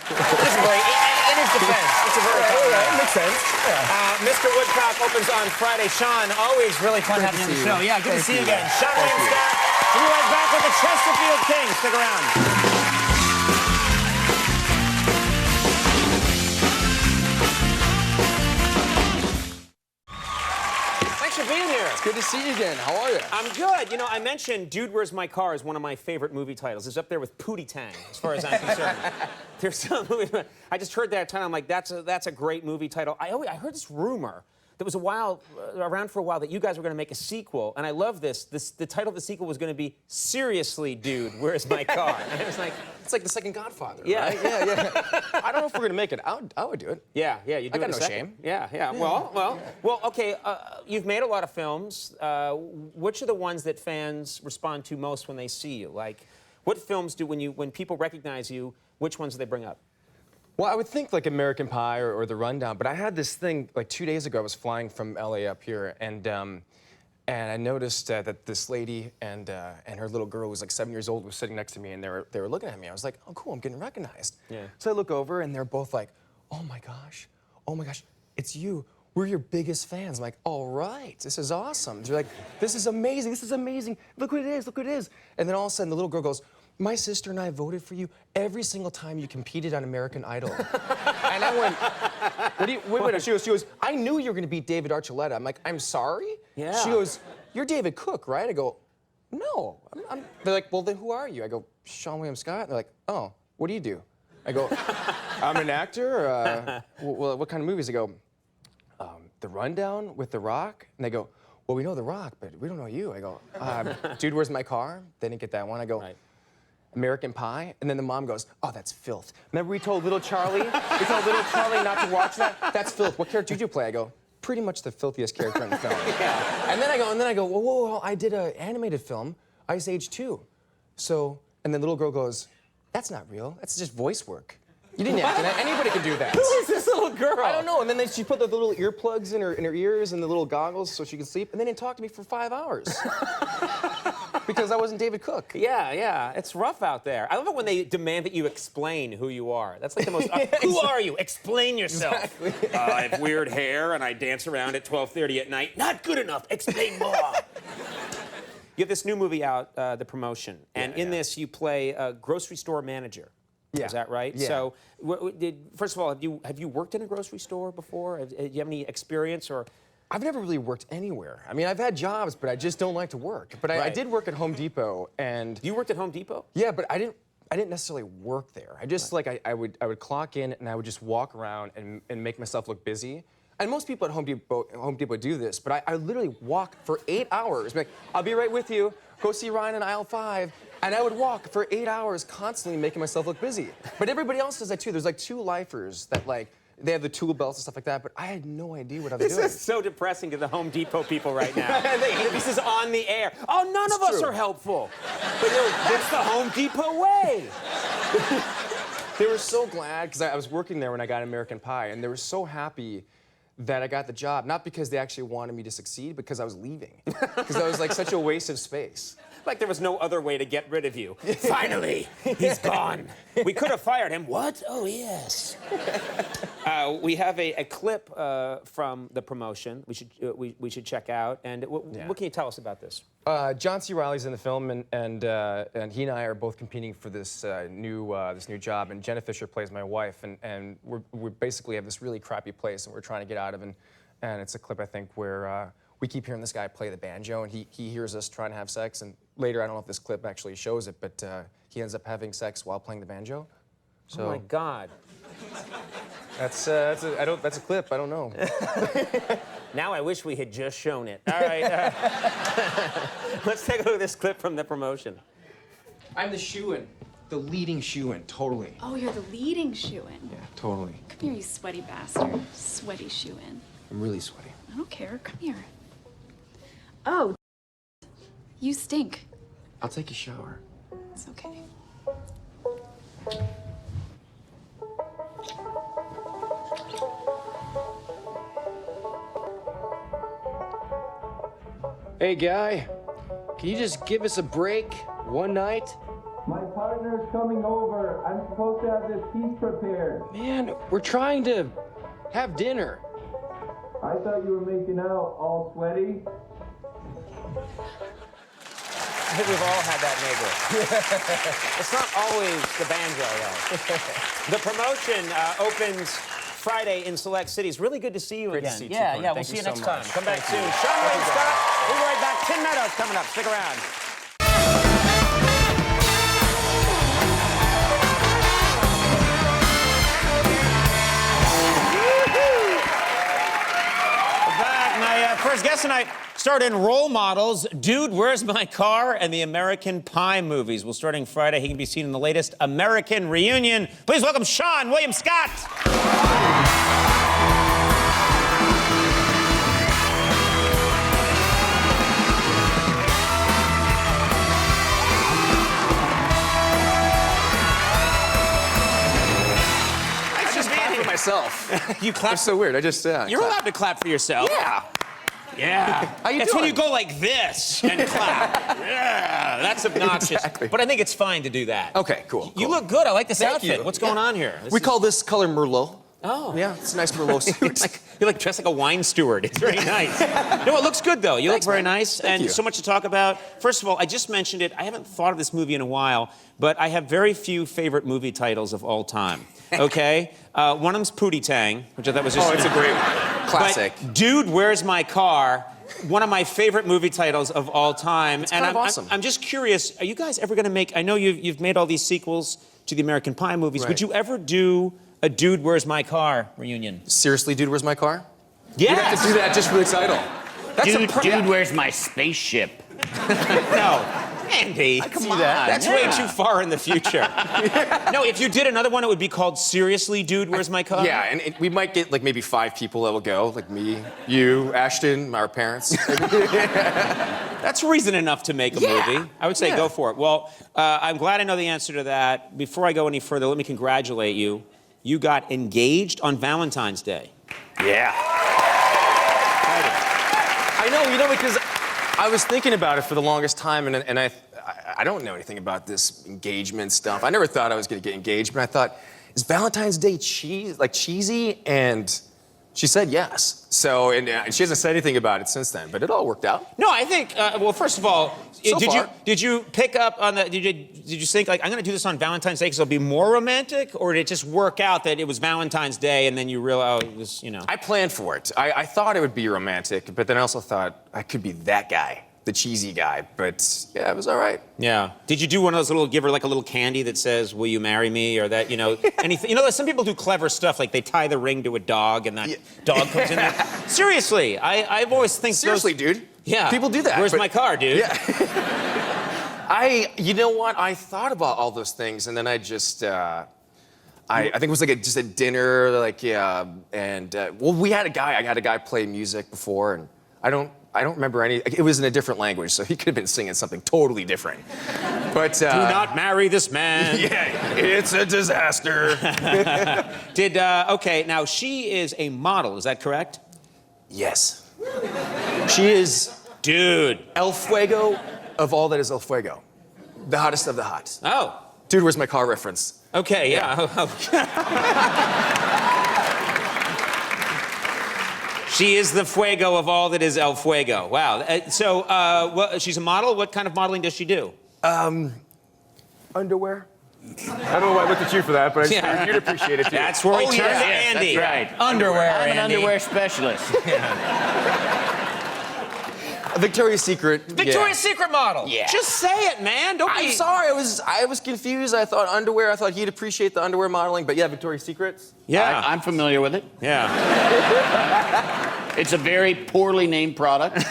This is very, in his defense, it's a very common name. It makes sense. Yeah. Mr. Woodcock opens on Friday. Seann, always really fun having you on the show. Yeah, good to see you again. Seann and Scott. We'll be right back with the Chesterfield Kings. Stick around. Thanks for being here. It's good to see you again. How are you? I'm good. You know, I mentioned Dude, Where's My Car is one of my favorite movie titles. It's up there with Pootie Tang, as far as I'm concerned. There's some movie, I just heard that time. I'm like, that's a great movie title. I heard this rumor that was around for a while that you guys were going to make a sequel, and I love this. The title of the sequel was going to be Seriously, Dude, Where's My Car? And I was like, It's like the second Godfather, yeah. right? Yeah. I don't know if we're gonna make it. I would do it. Yeah, you do I got it a no second. shame. Yeah. Well, okay, you've made a lot of films. Which are the ones that fans respond to most when they see you? Like, what films do, when people recognize you, which ones do they bring up? Well, I would think like American Pie or The Rundown, but I had this thing like 2 days ago. I was flying from LA up here, and I noticed that this lady and her little girl, who was like 7 years old, was sitting next to me, and they were looking at me. I was like, oh, cool, I'm getting recognized. Yeah. So I look over, and they're both like, oh my gosh, it's you. We're your biggest fans. I'm like, all right, this is awesome. They're like, this is amazing. Look what it is. And then all of a sudden, the little girl goes, my sister and I voted for you every single time you competed on American Idol. And I went, what do you, wait, she goes, I knew you were gonna beat David Archuleta. I'm like, I'm sorry? Yeah. She goes, you're David Cook, right? I go, no. They're like, well, then who are you? I go, Seann William Scott. And they're like, oh, what do you do? I go, I'm an actor. Well, what kind of movies? I go, The Rundown with The Rock. And they go, well, we know The Rock, but we don't know you. I go, Dude, Where's My Car? They didn't get that one. I go, right. American Pie, and then the mom goes, oh, that's filth. Remember we told little Charlie not to watch that? That's filth. What character did you play? I go, pretty much the filthiest character in the film. Yeah. And then I go, whoa, I did an animated film, Ice Age 2. So, and then the little girl goes, that's not real, that's just voice work. You didn't have to. Anybody can do that. Who is this little girl? I don't know. And then she put the little earplugs in her ears and the little goggles so she could sleep. And they didn't talk to me for 5 hours. Because I wasn't David Cook. Yeah, yeah. It's rough out there. I love it when they demand that you explain who you are. That's like the most... Who are you? Explain yourself. Exactly. I have weird hair and I dance around at 12:30 at night. Not good enough. Explain more. You have this new movie out, The Promotion. And in this, you play a grocery store manager. Yeah. Is that right? Yeah. So, first of all, have you worked in a grocery store before? Do you have any experience or... I've never really worked anywhere. I mean, I've had jobs, but I just don't like to work. But I did work at Home Depot, and You worked at Home Depot? yeah, but I didn't necessarily work there. I just I would clock in and I would just walk around and make myself look busy. And most people at Home Depot do this, but I literally walk for 8 hours. Like, I'll be right with you. Go see Ryan in aisle 5. And I would walk for 8 hours constantly making myself look busy. But everybody else does that too. There's like 2 lifers that they have the tool belts and stuff like that, but I had no idea what I was doing. This is so depressing to the Home Depot people right now. This is on the air. Oh, none of us are helpful. But that's the Home Depot way. They were so glad, because I was working there when I got American Pie, and they were so happy that I got the job, not because they actually wanted me to succeed, but because I was leaving. Because I was like such a waste of space. Like there was no other way to get rid of you. Finally, he's gone. We could have fired him. What? Oh, yes. We have a clip from The Promotion we should check out. And what can you tell us about this? John C. Reilly's in the film, and he and I are both competing for this new job. And Jenna Fisher plays my wife, and we basically have this really crappy place, and we're trying to get out of. And it's a clip, I think, where we keep hearing this guy play the banjo, and he hears us trying to have sex. And later, I don't know if this clip actually shows it, but he ends up having sex while playing the banjo. So, oh my God. That's a clip. I don't know. Now I wish we had just shown it. All right. Let's take a look at this clip from The Promotion. I'm the shoo-in, the leading shoo-in, totally. Oh, you're the leading shoo-in. Yeah, totally. Come here, you sweaty bastard. Sweaty shoo-in. I'm really sweaty. I don't care. Come here. Oh, you stink. I'll take a shower. It's okay. Hey, guy, can you just give us a break one night? My partner's coming over. I'm supposed to have this piece prepared. Man, we're trying to have dinner. I thought you were making out all sweaty. I think we've all had that neighbor. It's not always the banjo, though. The Promotion opens Friday in select cities. Really good to see you Great again. to see you, yeah, too, yeah. Thank We'll see you you so next much. time. Come back Thank soon. you. Seann Thank you, Scott. guys. We'll be right back. Tim Meadows coming up. Stick around. My first guest tonight starred in Role Models, Dude, Where's My Car, and the American Pie movies. Well, starting Friday, he can be seen in the latest American Reunion. Please welcome Seann William Scott. I just clap for myself. You clap. That's so weird. I just You're clap. allowed to clap for yourself. Yeah. Yeah. How you It's when doing? you go like this and clap. Yeah, that's obnoxious. Exactly. But I think it's fine to do that. Okay, cool. You cool. look good. I like this Thank outfit. you. What's going on here? This We is- call this color Merlot. Oh. Yeah, it's a nice Merlot suit. You're like dressed like a wine steward. It's very nice. No, it looks good though. You Thanks, look very man. nice, Thank and you. so much to talk about. First of all, I just mentioned it. I haven't thought of this movie in a while, but I have very few favorite movie titles of all time. Okay, one of them's Pootie Tang, which I thought was just. Oh, it's a great one. Classic. But, Dude, Where's My Car? One of my favorite movie titles of all time. It's kind of awesome. I'm just curious, are you guys ever going to make, I know you've made all these sequels to the American Pie movies. Right. Would you ever do a Dude, Where's My Car reunion? Seriously, dude, where's my car? Yes! You have to do that just for the title. That's Dude, where's my spaceship? No, Andy. Come on. That's way too far in the future. No, if you did another one, it would be called Seriously, Dude, Where's My Car? Yeah, and we might get like maybe 5 people that will go, like me, you, Ashton, our parents. That's reason enough to make a movie. I would say go for it. Well, I'm glad I know the answer to that. Before I go any further, let me congratulate you. you got engaged on Valentine's Day. Yeah. I know, because I was thinking about it for the longest time, and I don't know anything about this engagement stuff. I never thought I was going to get engaged, but I thought, is Valentine's Day cheesy? And she said yes. So, and she hasn't said anything about it since then, but it all worked out. No, I think, well, first of all, did you pick up on the, did you think, like, I'm going to do this on Valentine's Day because it'll be more romantic? Or did it just work out that it was Valentine's Day and then you realized it was, you know? I planned for it. I thought it would be romantic, but then I also thought I could be that guy, the cheesy guy. But yeah, it was all right. Yeah. Did you do one of those give her like a little candy that says, will you marry me? Or that, anything. Some people do clever stuff, like they tie the ring to a dog and that dog comes in there. Seriously, I've always think Seriously, dude. Yeah. People do that. Where's my car, dude? Yeah. You know what? I thought about all those things, and then I just, I think it was like just a dinner, well, I had a guy play music before, and I don't remember any. It was in a different language, so he could have been singing something totally different. But do not marry this man. Yeah, it's a disaster. Okay, now she is a model, is that correct? Yes. She is, dude, El Fuego of all that is El Fuego. The hottest of the hot. Oh. Dude, where's my car reference? Okay, yeah. She is the fuego of all that is El Fuego. Wow. She's a model. What kind of modeling does she do? Underwear. I don't know why I looked at you for that, but you'd appreciate it too. That's where we turn to Andy. That's right. Underwear, I'm an Andy. underwear specialist. Victoria's Secret. Victoria's Secret model. Yeah. Just say it, man. Don't be. I'm sorry. I was confused. I thought underwear. I thought he'd appreciate the underwear modeling, but yeah, Victoria's Secret. Yeah. I'm familiar with it. Yeah. It's a very poorly named product. Who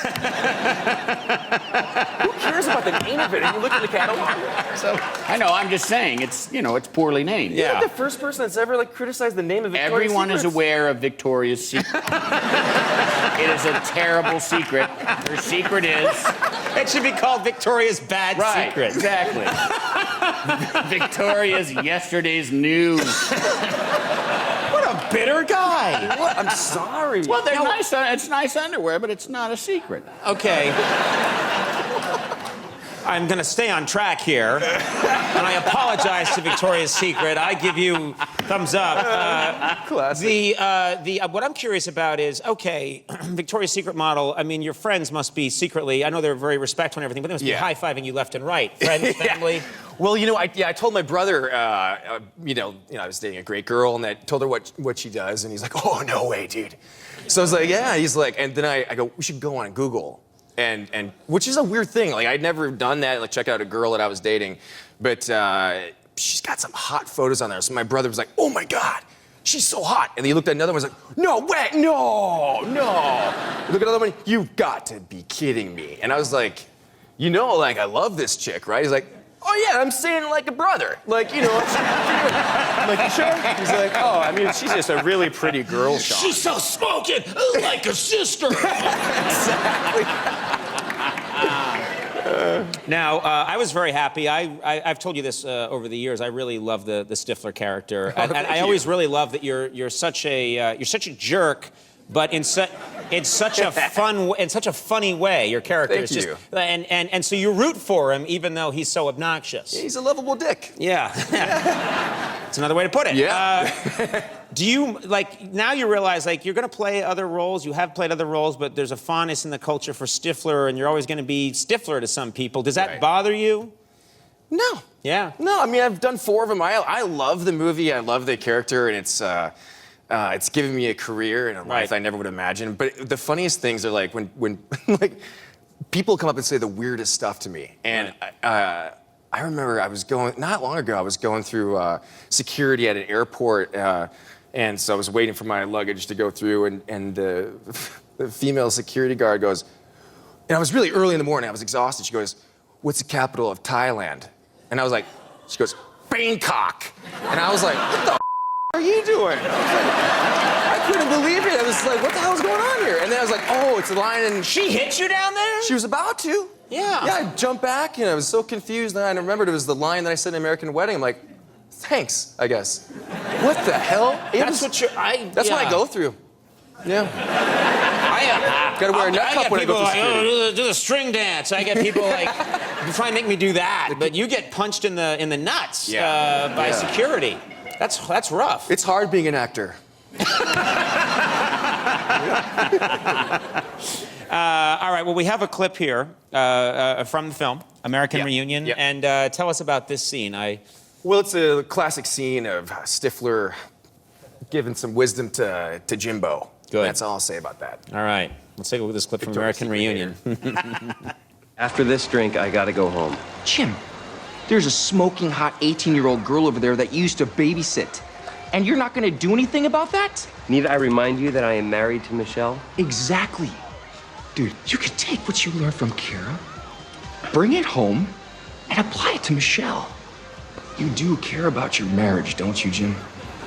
cares about the name of it? And you look at the catalog. So I know. I'm just saying it's it's poorly named. You're not the first person that's ever criticized the name of Victoria's Secret. Everyone is aware of Victoria's Secret. It is a terrible secret. Her secret is. It should be called Victoria's Bad Secret. Exactly. Victoria's yesterday's news. What a bitter guy. What? I'm sorry. Well, they're nice. It's nice underwear, but it's not a secret. Okay. I'm going to stay on track here, and I apologize to Victoria's Secret. I give you thumbs up. Classic. What I'm curious about is, okay, Victoria's Secret model. I mean, your friends must be secretly. I know they're very respectful and everything, but they must be high-fiving you left and right. Friends, family. Well, I told my brother, I was dating a great girl, and I told her what she does, and he's like, oh, no way, dude. So I was like, yeah. He's like, and then I go, we should go on Google. And which is a weird thing. Like, I'd never done that, check out a girl that I was dating. But she's got some hot photos on there. So my brother was like, oh my God, she's so hot. And he looked at another one and was like, no, wait, no. Look at another one, you've got to be kidding me. And I was like, I love this chick, right? He's like, oh yeah, I'm saying it like a brother. I'm like, you sure? He's like, oh, I mean, she's just a really pretty girl, Sean. She's so smoking like a sister. Exactly. Now, I was very happy. I've told you this over the years. I really love the Stifler character, and I always really love that you're such a jerk, but in such a funny way. Your character is just, and so you root for him even though he's so obnoxious. Yeah, he's a lovable dick. Yeah. It's another way to put it. Yeah. Do you, now you realize, you're going to play other roles, you have played other roles, but there's a fondness in the culture for Stifler, and you're always going to be Stifler to some people. Does that bother you? No. Yeah? No, I mean, I've done 4 of them. I love the movie, I love the character, and it's given me a career and a life I never would imagine. But the funniest things are, when people come up and say the weirdest stuff to me, and I remember not long ago, I was going through security at an airport, and so I was waiting for my luggage to go through, and the female security guard goes, and I was really early in the morning, I was exhausted. She goes, what's the capital of Thailand? And I was like, she goes, Bangkok. And I was like, what the are you doing? I couldn't believe it. I was like, what the hell is going on here? And then I was like, oh, it's a line, and she hit you down there? She was about to. Yeah. Yeah, I jumped back, and I was so confused, and I remembered it was the line that I said in American Wedding. I'm like, thanks, I guess. What the hell? That's what you're. That's what I go through. Yeah. Gotta wear a nut cup when I go through security. Do the string dance. I get people like try and make me do that, but you get punched in the nuts by security. That's rough. It's hard being an actor. All right. Well, we have a clip here from the film American Reunion, and tell us about this scene. Well, it's a classic scene of Stifler giving some wisdom to Jimbo. Good. That's all I'll say about that. All right. Let's take a look at this clip from American Reunion. After this drink, I gotta go home. Jim, there's a smoking hot 18-year-old girl over there that you used to babysit. And you're not gonna do anything about that? Need I remind you that I am married to Michelle? Exactly. Dude, you could take what you learned from Kira, bring it home, and apply it to Michelle. You do care about your marriage, don't you, Jim?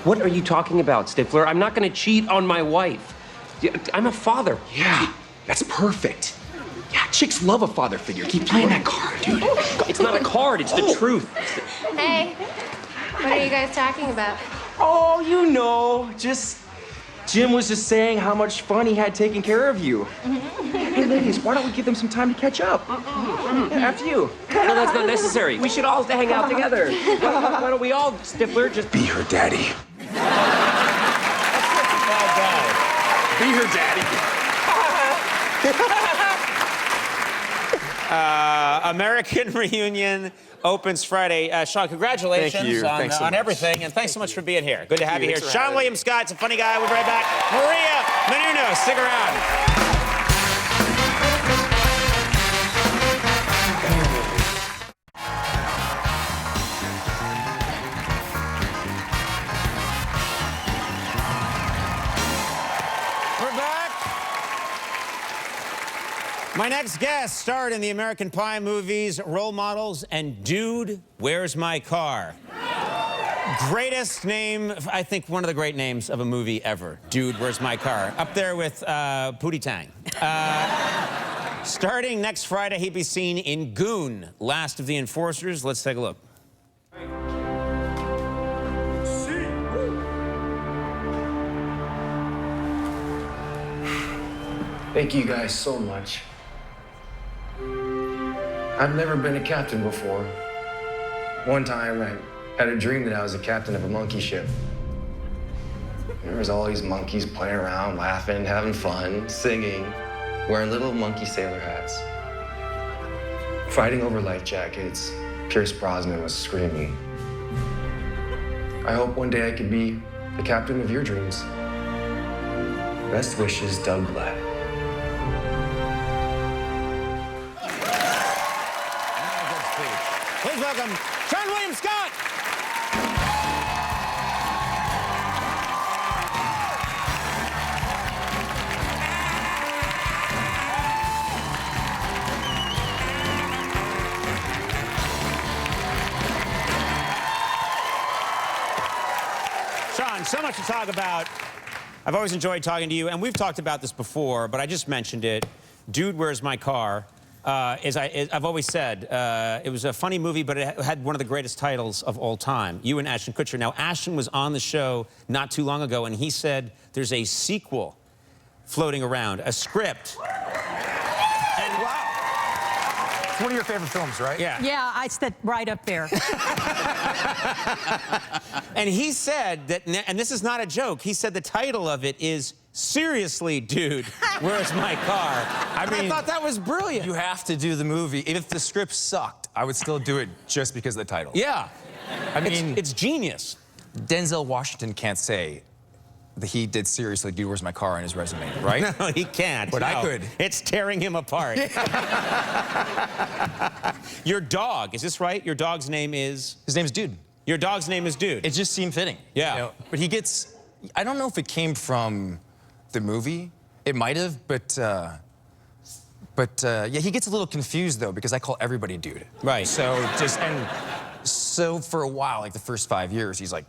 What are you talking about, Stifler? I'm not gonna cheat on my wife. I'm a father. Yeah, that's perfect. Yeah, chicks love a father figure. Keep playing that card, dude. It's not a card, it's the truth. Hey, what are you guys talking about? Oh, you know, Jim was just saying how much fun he had taking care of you. Hey, ladies, why don't we give them some time to catch up? After you. No, that's not necessary. We should all hang out together. Why don't we all, Stifler, just be her daddy? Be her daddy. American Reunion opens Friday. Sean, congratulations Thank you. Thanks so on much. everything, and thanks so much for being here. Good to have you here. Thanks for Seann having William me. Scott's a funny guy. We'll be right back. Maria Menounos, stick around. My next guest starred in the American Pie movies, Role Models, and Dude, Where's My Car? Greatest name, I think one of the great names of a movie ever. Dude, Where's My Car? Up there with Pootie Tang. Starting next Friday, he'll be seen in Goon, Last of the Enforcers. Let's take a look. Thank you guys so much. I've never been a captain before. One time, I had a dream that I was a captain of a monkey ship. There was all these monkeys playing around, laughing, having fun, singing, wearing little monkey sailor hats. Fighting over life jackets, Pierce Brosnan was screaming. I hope one day I could be the captain of your dreams. Best wishes, Doug Blatt. Please welcome Seann William Scott. Seann, so much to talk about. I've always enjoyed talking to you, and we've talked about this before, but I just mentioned it. Dude, Where's My Car? I've always said, it was a funny movie, but it had one of the greatest titles of all time. You and Ashton Kutcher. Now, Ashton was on the show not too long ago, and he said there's a sequel floating around, a script. And wow. It's one of your favorite films, right? Yeah. Yeah, I said right up there. And he said that, and this is not a joke, he said the title of it is Seriously, Dude, Where's My Car? I mean, I thought that was brilliant. You have to do the movie. If the script sucked, I would still do it just because of the title. Yeah. I mean, it's genius. Denzel Washington can't say that he did Seriously, Dude, Where's My Car on his resume, right? No, he can't. But no. I could. It's tearing him apart. Your dog, is this right? Your dog's name is? His name's Dude. Your dog's name is Dude. It just seemed fitting. Yeah. You know? But he gets, I don't know if it came from the movie. It might have, but yeah, he gets a little confused though because I call everybody Dude. Right. So so for a while, like the first 5 years, he's like,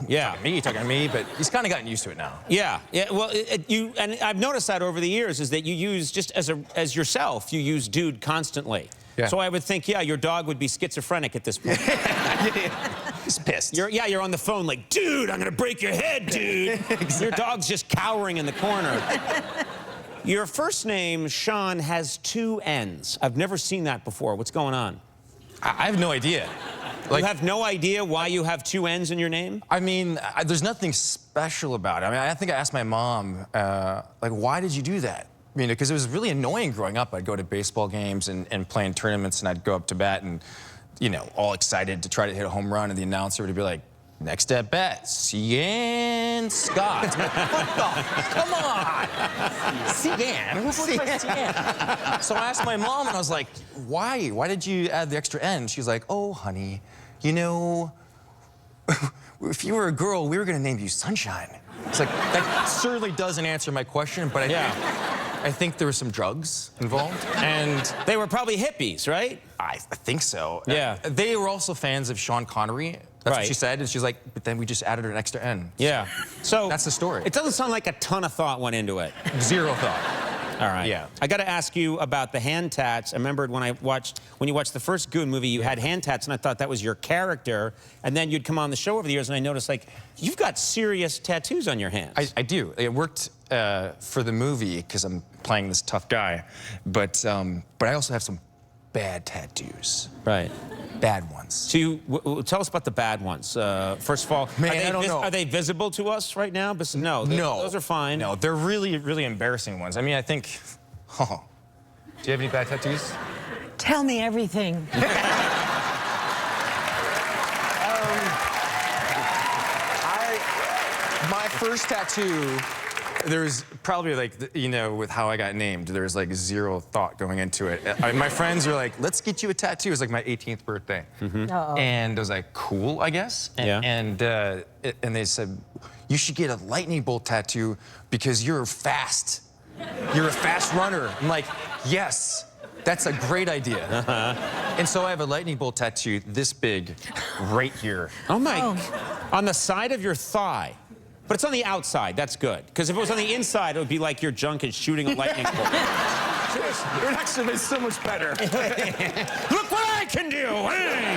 yeah, talking to me, but he's kind of gotten used to it now. Yeah, yeah. Well, and I've noticed that over the years is that you use just as yourself, you use Dude constantly. Yeah. So I would think, yeah, your dog would be schizophrenic at this point. He's pissed. You're on the phone like, dude, I'm gonna break your head, dude. Your dog's just cowering in the corner. Your first name, Seann, has 2 N's. I've never seen that before. What's going on? I have no idea. You have no idea why you have 2 N's in your name? I mean, there's nothing special about it. I mean, I think I asked my mom, like, why did you do that? I mean, because it was really annoying growing up. I'd go to baseball games and play in tournaments, and I'd go up to bat and, you know, all excited to try to hit a home run, and the announcer would be like, next at bat, Seann Scott. What the? Come on. Seann? Who's Seann? So I asked my mom, and I was like, why? Why did you add the extra N? She's like, oh, honey, you know, if you were a girl, we were going to name you Sunshine. It's like, that certainly doesn't answer my question, but I think there were some drugs involved. And they were probably hippies, right? I think so. Yeah. They were also fans of Sean Connery. That's what she said, and she's like, but then we just added an extra N. Yeah. So that's the story. It doesn't sound like a ton of thought went into it. Zero thought. All right. Yeah. I got to ask you about the hand tats. I remembered when you watched the first Goon movie, you had hand tats, and I thought that was your character. And then you'd come on the show over the years, and I noticed, like, you've got serious tattoos on your hands. I do. It worked for the movie because I'm playing this tough guy, but I also have some bad tattoos. Right. Bad ones. So tell us about the bad ones. First of all, I don't know. Are they visible to us right now? No. Those are fine. No, they're really, really embarrassing ones. I mean, I think, do you have any bad tattoos? Tell me everything. My first tattoo, there's probably like, you know, with how I got named, there's like 0 thought going into it. My friends were like, let's get you a tattoo. It was like my 18th birthday. And I was like, cool, I guess. And they said, you should get a lightning bolt tattoo because you're fast. You're a fast runner. I'm like, yes, that's a great idea. And so I have a lightning bolt tattoo this big right here. Oh my, on the side of your thigh. But it's on the outside, that's good. Because if it was on the inside, it would be like your junk is shooting a lightning bolt. It would actually be so much better. Look what I can do! Hey!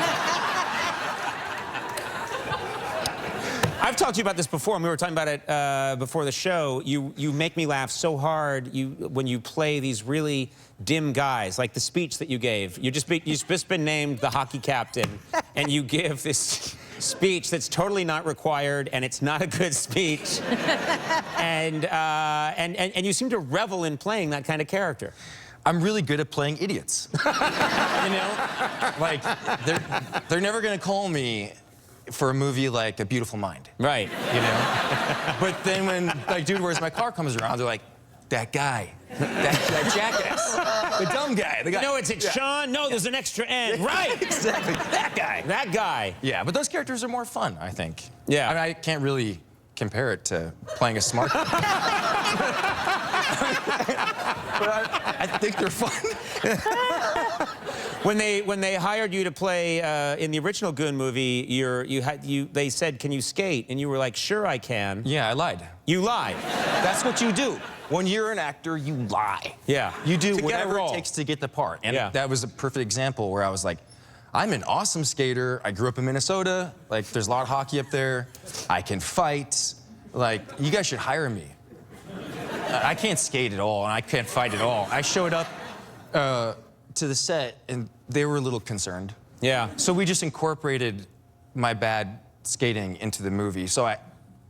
I've talked to you about this before, and we were talking about it before the show. You make me laugh so hard when you play these really dim guys, like the speech that you gave. You've just been named the hockey captain, and you give this speech that's totally not required, and it's not a good speech. And you seem to revel in playing that kind of character. I'm really good at playing idiots. You know? Like, they're never gonna call me for a movie like A Beautiful Mind. Right. You know? But then when, like, Dude, Where's My Car comes around, they're like, that guy. That jackass. The dumb guy. The guy. No, it's Sean. No, there's an extra N. Right. Exactly. That guy. That guy. Yeah, but those characters are more fun, I think. Yeah. I mean, I can't really compare it to playing a smart guy. But I think they're fun. When they hired you to play in the original Goon movie, they said, "Can you skate?" And you were like, "Sure, I can." Yeah, I lied. You lied. That's what you do. When you're an actor, you lie. Yeah. You do To get a whatever role. it takes to get the part. And Yeah. that was a perfect example where I was like, I'm an awesome skater. I grew up in Minnesota. Like, there's a lot of hockey up there. I can fight. Like, you guys should hire me. I can't skate at all, and I can't fight at all. I showed up to the set, and they were a little concerned. Yeah. So we just incorporated my bad skating into the movie. So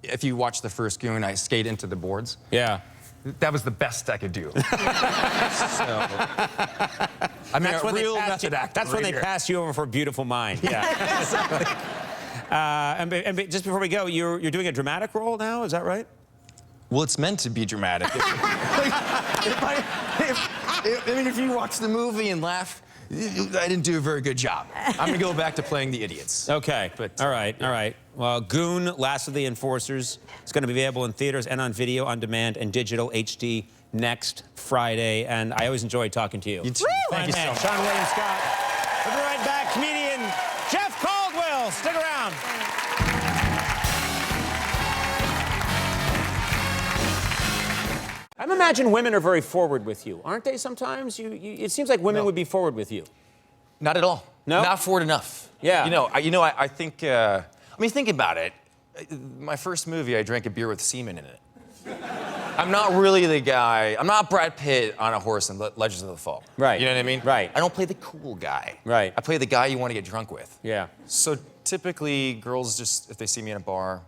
if you watch the first Goon, I skate into the boards. Yeah. That was the best I could do. So, I mean, a real method actor. That's when right they here. pass you over for Beautiful Mind. Yeah. Exactly. And just before we go, you're doing a dramatic role now, is that right? Well, it's meant to be dramatic. If you watch the movie and laugh, I didn't do a very good job. I'm gonna go back to playing the idiots. Okay. But, all right. Well, Goon, Last of the Enforcers, is going to be available in theaters and on video on demand and digital HD next Friday. And I always enjoy talking to you. You too. Thank you so much. Seann William Scott. We'll be right back. Comedian Jeff Caldwell. Stick around. I imagine women are very forward with you, aren't they sometimes? It seems like women would be forward with you. Not at all. No? Not forward enough. Yeah. I think, think about it. My first movie, I drank a beer with semen in it. I'm not really the guy. I'm not Brad Pitt on a horse in Legends of the Fall. Right. You know what I mean? Right. I don't play the cool guy. Right. I play the guy you want to get drunk with. Yeah. So typically, girls just, if they see me in a bar,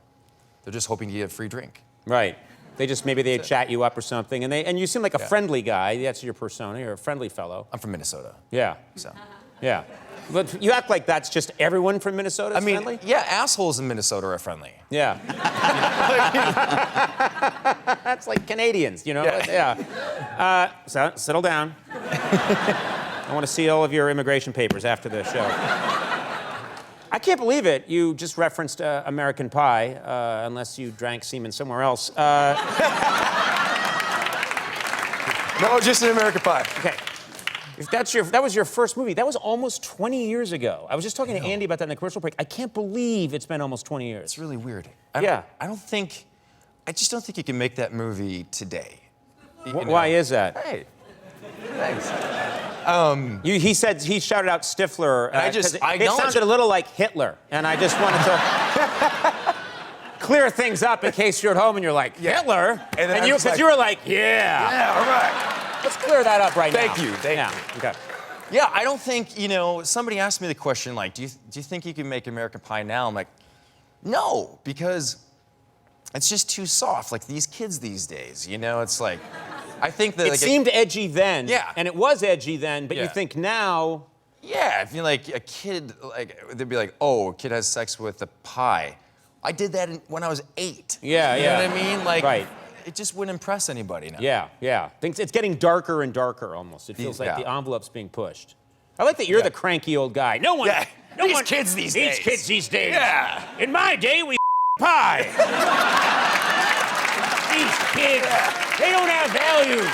they're just hoping to get a free drink. Right. Maybe they chat you up or something, and you seem like a friendly guy. That's your persona. You're a friendly fellow. I'm from Minnesota. Yeah. So. Yeah. But you act like that's just everyone from Minnesota is friendly? Yeah, assholes in Minnesota are friendly. Yeah. That's like Canadians, Yeah. Settle down. I want to see all of your immigration papers after the show. I can't believe it. You just referenced American Pie, unless you drank semen somewhere else. No, just an American Pie. Okay. If that was your first movie, that was almost 20 years ago. I was just talking to Andy about that in the commercial break. I can't believe it's been almost 20 years. It's really weird. I just don't think you can make that movie today. Why is that? Hey, thanks. He shouted out Stifler. It sounded a little like Hitler, and I just wanted to clear things up in case you're at home and you're like, Hitler? And you were like, yeah. Yeah, all right. Let's clear that up right now. Thank you. Okay. Yeah, I don't think, somebody asked me the question, like, do you think you can make American Pie now? I'm like, no, because it's just too soft. Like, these kids these days, it's like, I think that... It seemed edgy then. Yeah. And it was edgy then, but you think now... Yeah, if you're like a kid, they'd be like, oh, a kid has sex with a pie. I did that when I was 8. Yeah, you know what I mean? Like, right. It just wouldn't impress anybody now. Yeah. It's getting darker and darker almost. It feels like the envelope's being pushed. I like that you're the cranky old guy. No one... These kids these days. These kids these days. Yeah. In my day, we pie. These kids, they don't have values.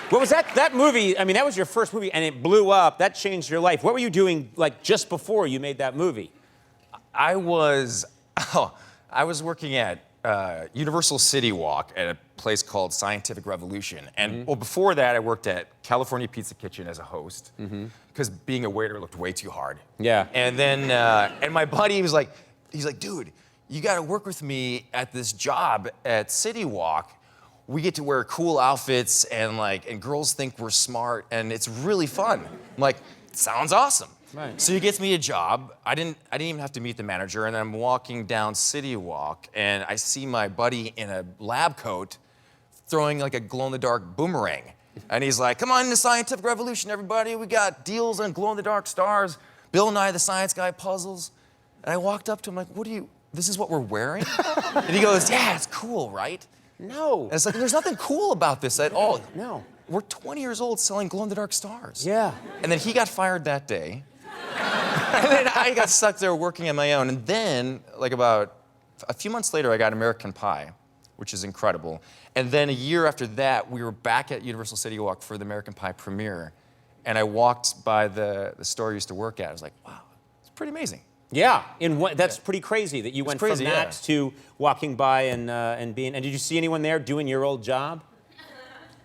What was that movie? I mean, that was your first movie, and it blew up. That changed your life. What were you doing, like, just before you made that movie? I was working at Universal City Walk at a place called Scientific Revolution. And well, before that, I worked at California Pizza Kitchen as a host, because being a waiter looked way too hard. Yeah. And then, and my buddy was like, dude, you got to work with me at this job at City Walk. We get to wear cool outfits, and girls think we're smart, and it's really fun. I'm like, sounds awesome. Right. So he gets me a job. I didn't even have to meet the manager, and I'm walking down City Walk, and I see my buddy in a lab coat throwing like a glow-in-the-dark boomerang. And he's like, come on to Scientific Revolution, everybody. We got deals on glow-in-the-dark stars, Bill Nye the Science Guy puzzles. And I walked up to him like, this is what we're wearing? And he goes, yeah, it's cool, right? No. And it's like, there's nothing cool about this at all. No. We're 20 years old selling glow-in-the-dark stars. Yeah. And then he got fired that day. And then I got stuck there working on my own. And then, about a few months later, I got American Pie, which is incredible. And then a year after that, we were back at Universal City Walk for the American Pie premiere. And I walked by the store I used to work at. I was like, wow, it's pretty amazing. Yeah, that's pretty crazy that you went from that to walking by and being. And did you see anyone there doing your old job?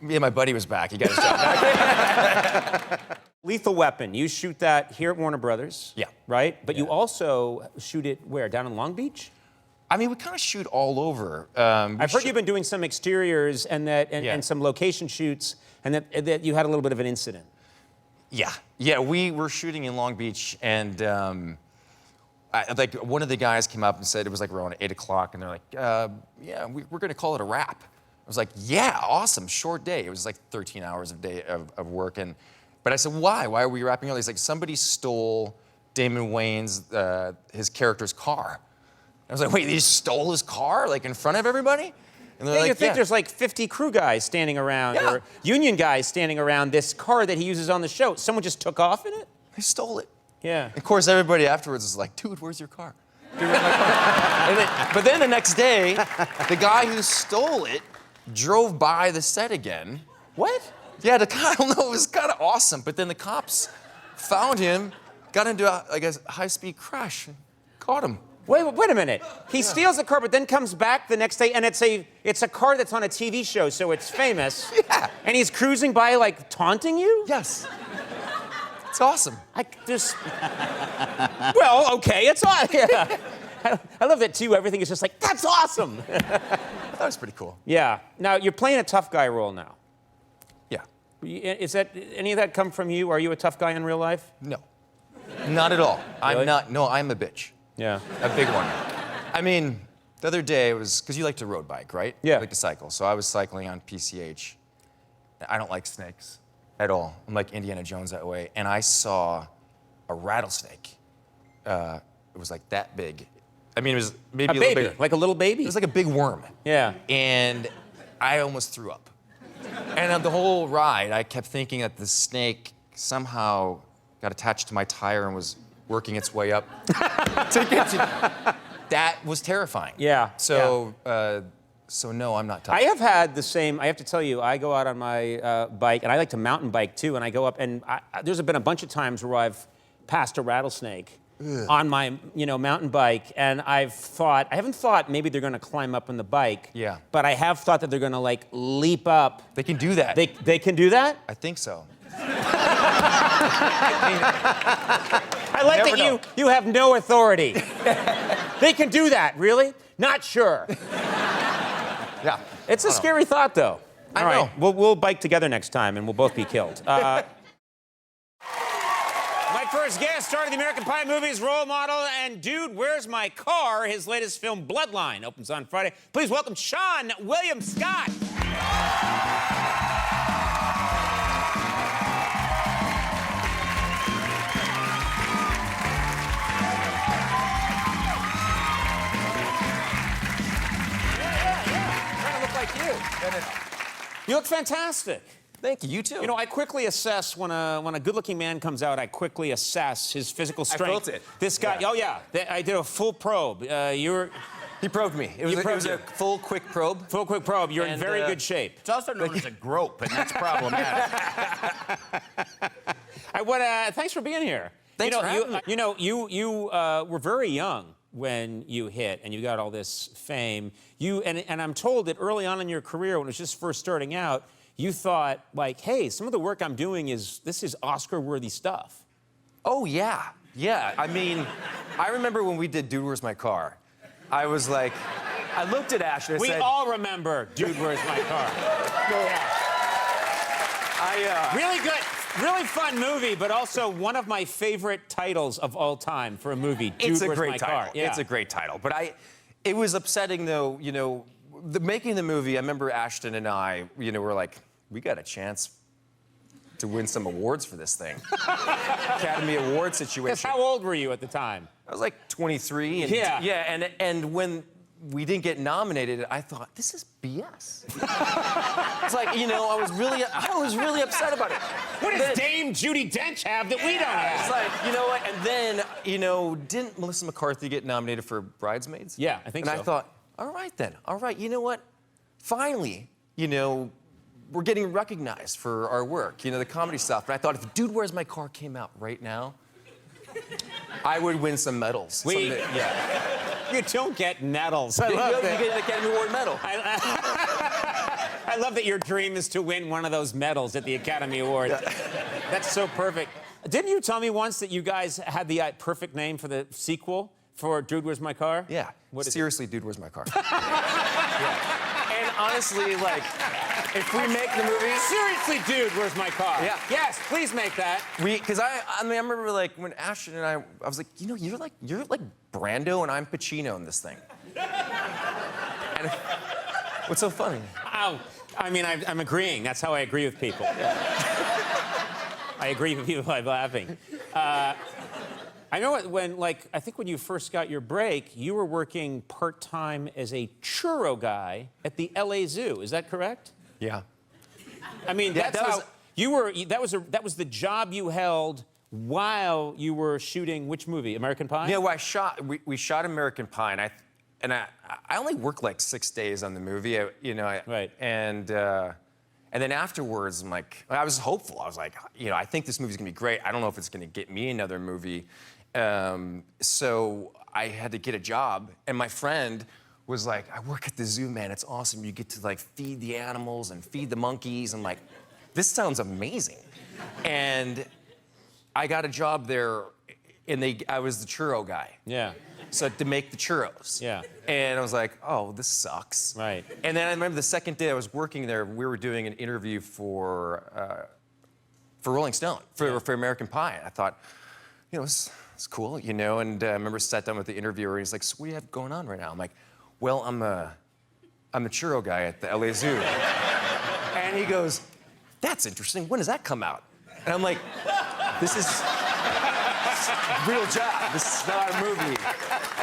Yeah, my buddy was back. He got his job back. Lethal Weapon. You shoot that here at Warner Brothers. Yeah. Right? But you also shoot it where? Down in Long Beach? I mean, we kind of shoot all over. I've heard you've been doing some exteriors and some location shoots, and that you had a little bit of an incident. Yeah, we were shooting in Long Beach, and one of the guys came up and said, it was like around 8 o'clock, and they're like, yeah, we're going to call it a wrap. I was like, yeah, awesome, short day. It was like 13 hours of work. But I said, why? Why are we wrapping early? He's like, somebody stole Damon Wayans, his character's car. I was like, wait, they just stole his car, like in front of everybody? And they're like, you think there's like 50 crew guys standing around, or union guys standing around this car that he uses on the show. Someone just took off in it? They stole it. Yeah. Of course, everybody afterwards is like, dude, where's your car? Dude, where's my car? But then the next day, the guy who stole it drove by the set again. What? Yeah, I don't know, it was kind of awesome. But then the cops found him, got into a high-speed crash, and caught him. Wait a minute. He steals the car, but then comes back the next day, and it's a car that's on a TV show, so it's famous. Yeah. And he's cruising by, like, taunting you? Yes. It's awesome. Well, okay, it's on. Yeah. I love that, too. Everything is just like, that's awesome. I thought it was pretty cool. Yeah. Now, you're playing a tough guy role now. Yeah. Is that, any of that come from you? Are you a tough guy in real life? No. Not at all. Really? I'm not. No, I'm a bitch. Yeah. A big one. I mean, the other day it was, because you like to road bike, right? Yeah. You like to cycle. So I was cycling on PCH. I don't like snakes at all. I'm like Indiana Jones that way. And I saw a rattlesnake. It was like that big. I mean, it was maybe a little bigger. Like a little baby? It was like a big worm. Yeah. And I almost threw up. And the whole ride, I kept thinking that the snake somehow got attached to my tire and was working its way up to get to. That was terrifying. Yeah. So, so no, I'm not tough. I have had the same, I have to tell you, I go out on my bike, and I like to mountain bike too, and I go up, and there's been a bunch of times where I've passed a rattlesnake on my, mountain bike, and I haven't thought maybe they're gonna climb up on the bike. Yeah. But I have thought that they're gonna like leap up. They can do that. They can do that? I think so. I like that you have no authority. They can do that, really? Not sure. Yeah. It's a scary thought, though. I All know. right, we'll bike together next time, and we'll both be killed. My first guest started the American Pie movies, role model, and Dude, Where's My Car? His latest film, Bloodline, opens on Friday. Please welcome Seann William Scott. You look fantastic. Thank you. You too. You know, I quickly assess when a good-looking man comes out. I quickly assess his physical strength. I felt it. This guy. Yeah. Oh yeah. I did a full probe. He probed me. It was a full, quick probe. Full, quick probe. You're in very good shape. It's also known as a grope, and that's problematic. Thanks for being here. Thanks for having me. You were very young when you hit, and you got all this fame. And I'm told that early on in your career, when it was just first starting out, you thought, like, hey, some of the work I'm doing is Oscar-worthy stuff. Oh, yeah. Yeah. I mean, I remember when we did Dude, Where's My Car? I was like, I looked at Ashton and We said... all remember Dude, Where's My Car? Yeah. Really good, really fun movie, but also one of my favorite titles of all time for a movie, Dude, It's a Where's great My title. Car? Yeah. It's a great title. But it was upsetting, though, making the movie, I remember Ashton and I, were like, we got a chance to win some awards for this thing. Academy Award situation. How old were you at the time? I was like 23. And, Yeah. Yeah, and when we didn't get nominated, I thought, this is BS. It's like, I was really upset about it. What does Dame Judi Dench have that we don't have? It's like, you know what? And then, didn't Melissa McCarthy get nominated for Bridesmaids? Yeah, I think so. And I thought, all right then. All right, you know what? Finally, we're getting recognized for our work, the comedy stuff. And I thought, if Dude, Where's My Car came out right now, I would win some medals. You don't get medals. I You love that. get an Academy Award medal. I love that your dream is to win one of those medals at the Academy Awards. That's so perfect. Didn't you tell me once that you guys had the perfect name for the sequel for Dude, Where's My Car? Yeah. What is Seriously, Dude, Where's My Car? Yeah. And honestly, like, if we make the movie... Seriously, Dude, Where's My Car? Yeah. Yes, please make that. Because I remember, like, when Ashton and I was like, you're like Brando and I'm Pacino in this thing. And what's so funny? Oh, I mean, I'm agreeing. That's how I agree with people. I agree with people by laughing. I know I think when you first got your break, you were working part-time as a churro guy at the LA Zoo. Is that correct? Yeah. I mean, Yeah, that's how you were. That was the job you held while you were shooting which movie? American Pie? Yeah, well, we shot American Pie, and I only worked like 6 days on the movie, Right. And then afterwards, I'm like, I was hopeful. I was like, I think this movie's gonna be great. I don't know if it's gonna get me another movie. So I had to get a job, and my friend was like, I work at the zoo, man. It's awesome. You get to like feed the animals and feed the monkeys. And like, this sounds amazing. And I got a job there, and I was the churro guy. Yeah. So to make the churros. Yeah. And I was like, oh, this sucks. Right. And then I remember the second day I was working there, we were doing an interview for Rolling Stone, for American Pie. And I thought, you know, it's cool, you know. And I remember sat down with the interviewer, and he's like, so what do you have going on right now? I'm like, well, I'm the churro guy at the LA Zoo. And he goes, that's interesting. When does that come out? And I'm like, this is a real job. This is not a movie.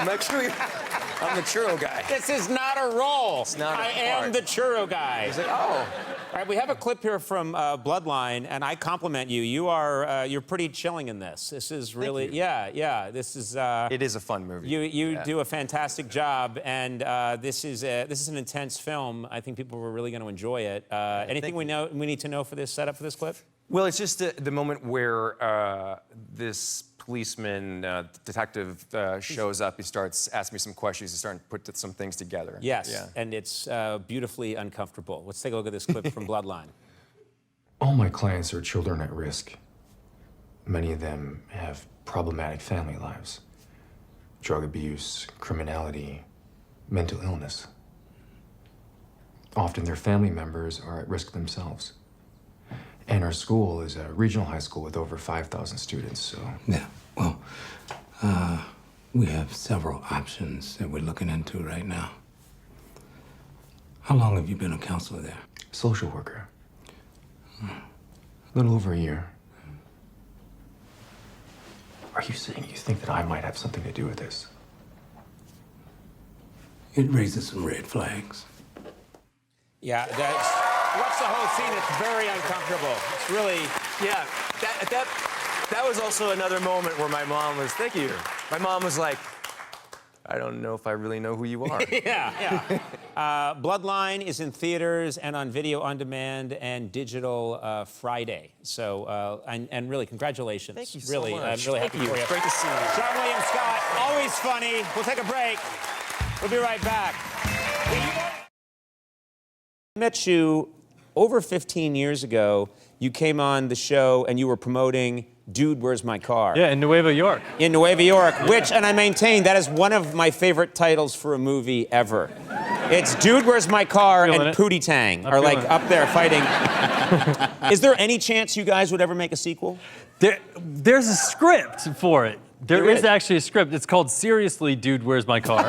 I'm the churro guy. This is not a role. It's not a I am part. the churro guy. He's like, oh. All right, we have a clip here from Bloodline, and I compliment you. You're pretty chilling in this. This is really, this is. It is a fun movie. You do a fantastic job, and this is an intense film. I think people were really going to enjoy it. Anything we need to know for this setup for this clip? Well, it's just the moment where this policeman, detective, shows up. He starts asking me some questions. He's starting to put some things together. Yes, Yeah. and it's beautifully uncomfortable. Let's take a look at this clip from Bloodline. All my clients are children at risk. Many of them have problematic family lives. Drug abuse, criminality, mental illness. Often their family members are at risk themselves. And our school is a regional high school with over 5,000 students, so... Yeah, well, we have several options that we're looking into right now. How long have you been a counselor there? Social worker. A little over a year. Are you saying you think that I might have something to do with this? It raises some red flags. Yeah, watch the whole scene. It's very uncomfortable. It's really... Yeah, that was also another moment where my mom was, thank you. My mom was like, I don't know if I really know who you are. yeah. Bloodline is in theaters and on video on demand and digital Friday. So, and really, congratulations. Thank you so Really, much. I'm really happy Thank you. for you. It's great to see you. Seann William Scott, always funny. We'll take a break. We'll be right back. I met you over 15 years ago. You came on the show and you were promoting Dude, Where's My Car? Yeah, in Nueva York. In Nueva York, which, and I maintain, that is one of my favorite titles for a movie ever. It's Dude, Where's My Car and Pootie Tang are like up there fighting. Is there any chance you guys would ever make a sequel? There's a script for it. There is actually a script. It's called Seriously, Dude, Where's My Car?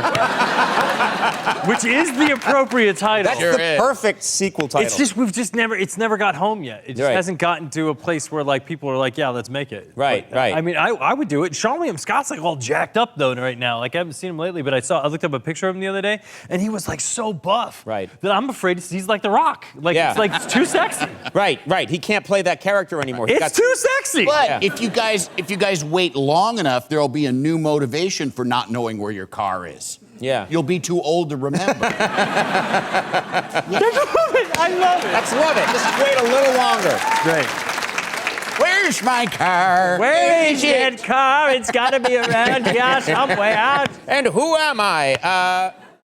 Which is the appropriate title. That's the perfect sequel title. It's just it's never got home yet. It just hasn't gotten to a place where like people are like, yeah, let's make it. Right. I mean, I would do it. Seann William Scott's like all jacked up though right now. Like I haven't seen him lately, but I looked up a picture of him the other day, and he was like so buff. Right. That I'm afraid he's like The Rock. Like it's too sexy. Right. He can't play that character anymore. It's too sexy. But if you guys wait long enough, there'll be a new motivation for not knowing where your car is. Yeah. You'll be too old to remember. I love it. Let's love it. Just wait a little longer. Great. Where's my car? Where is your car? It's got to be around here somewhere. And who am I?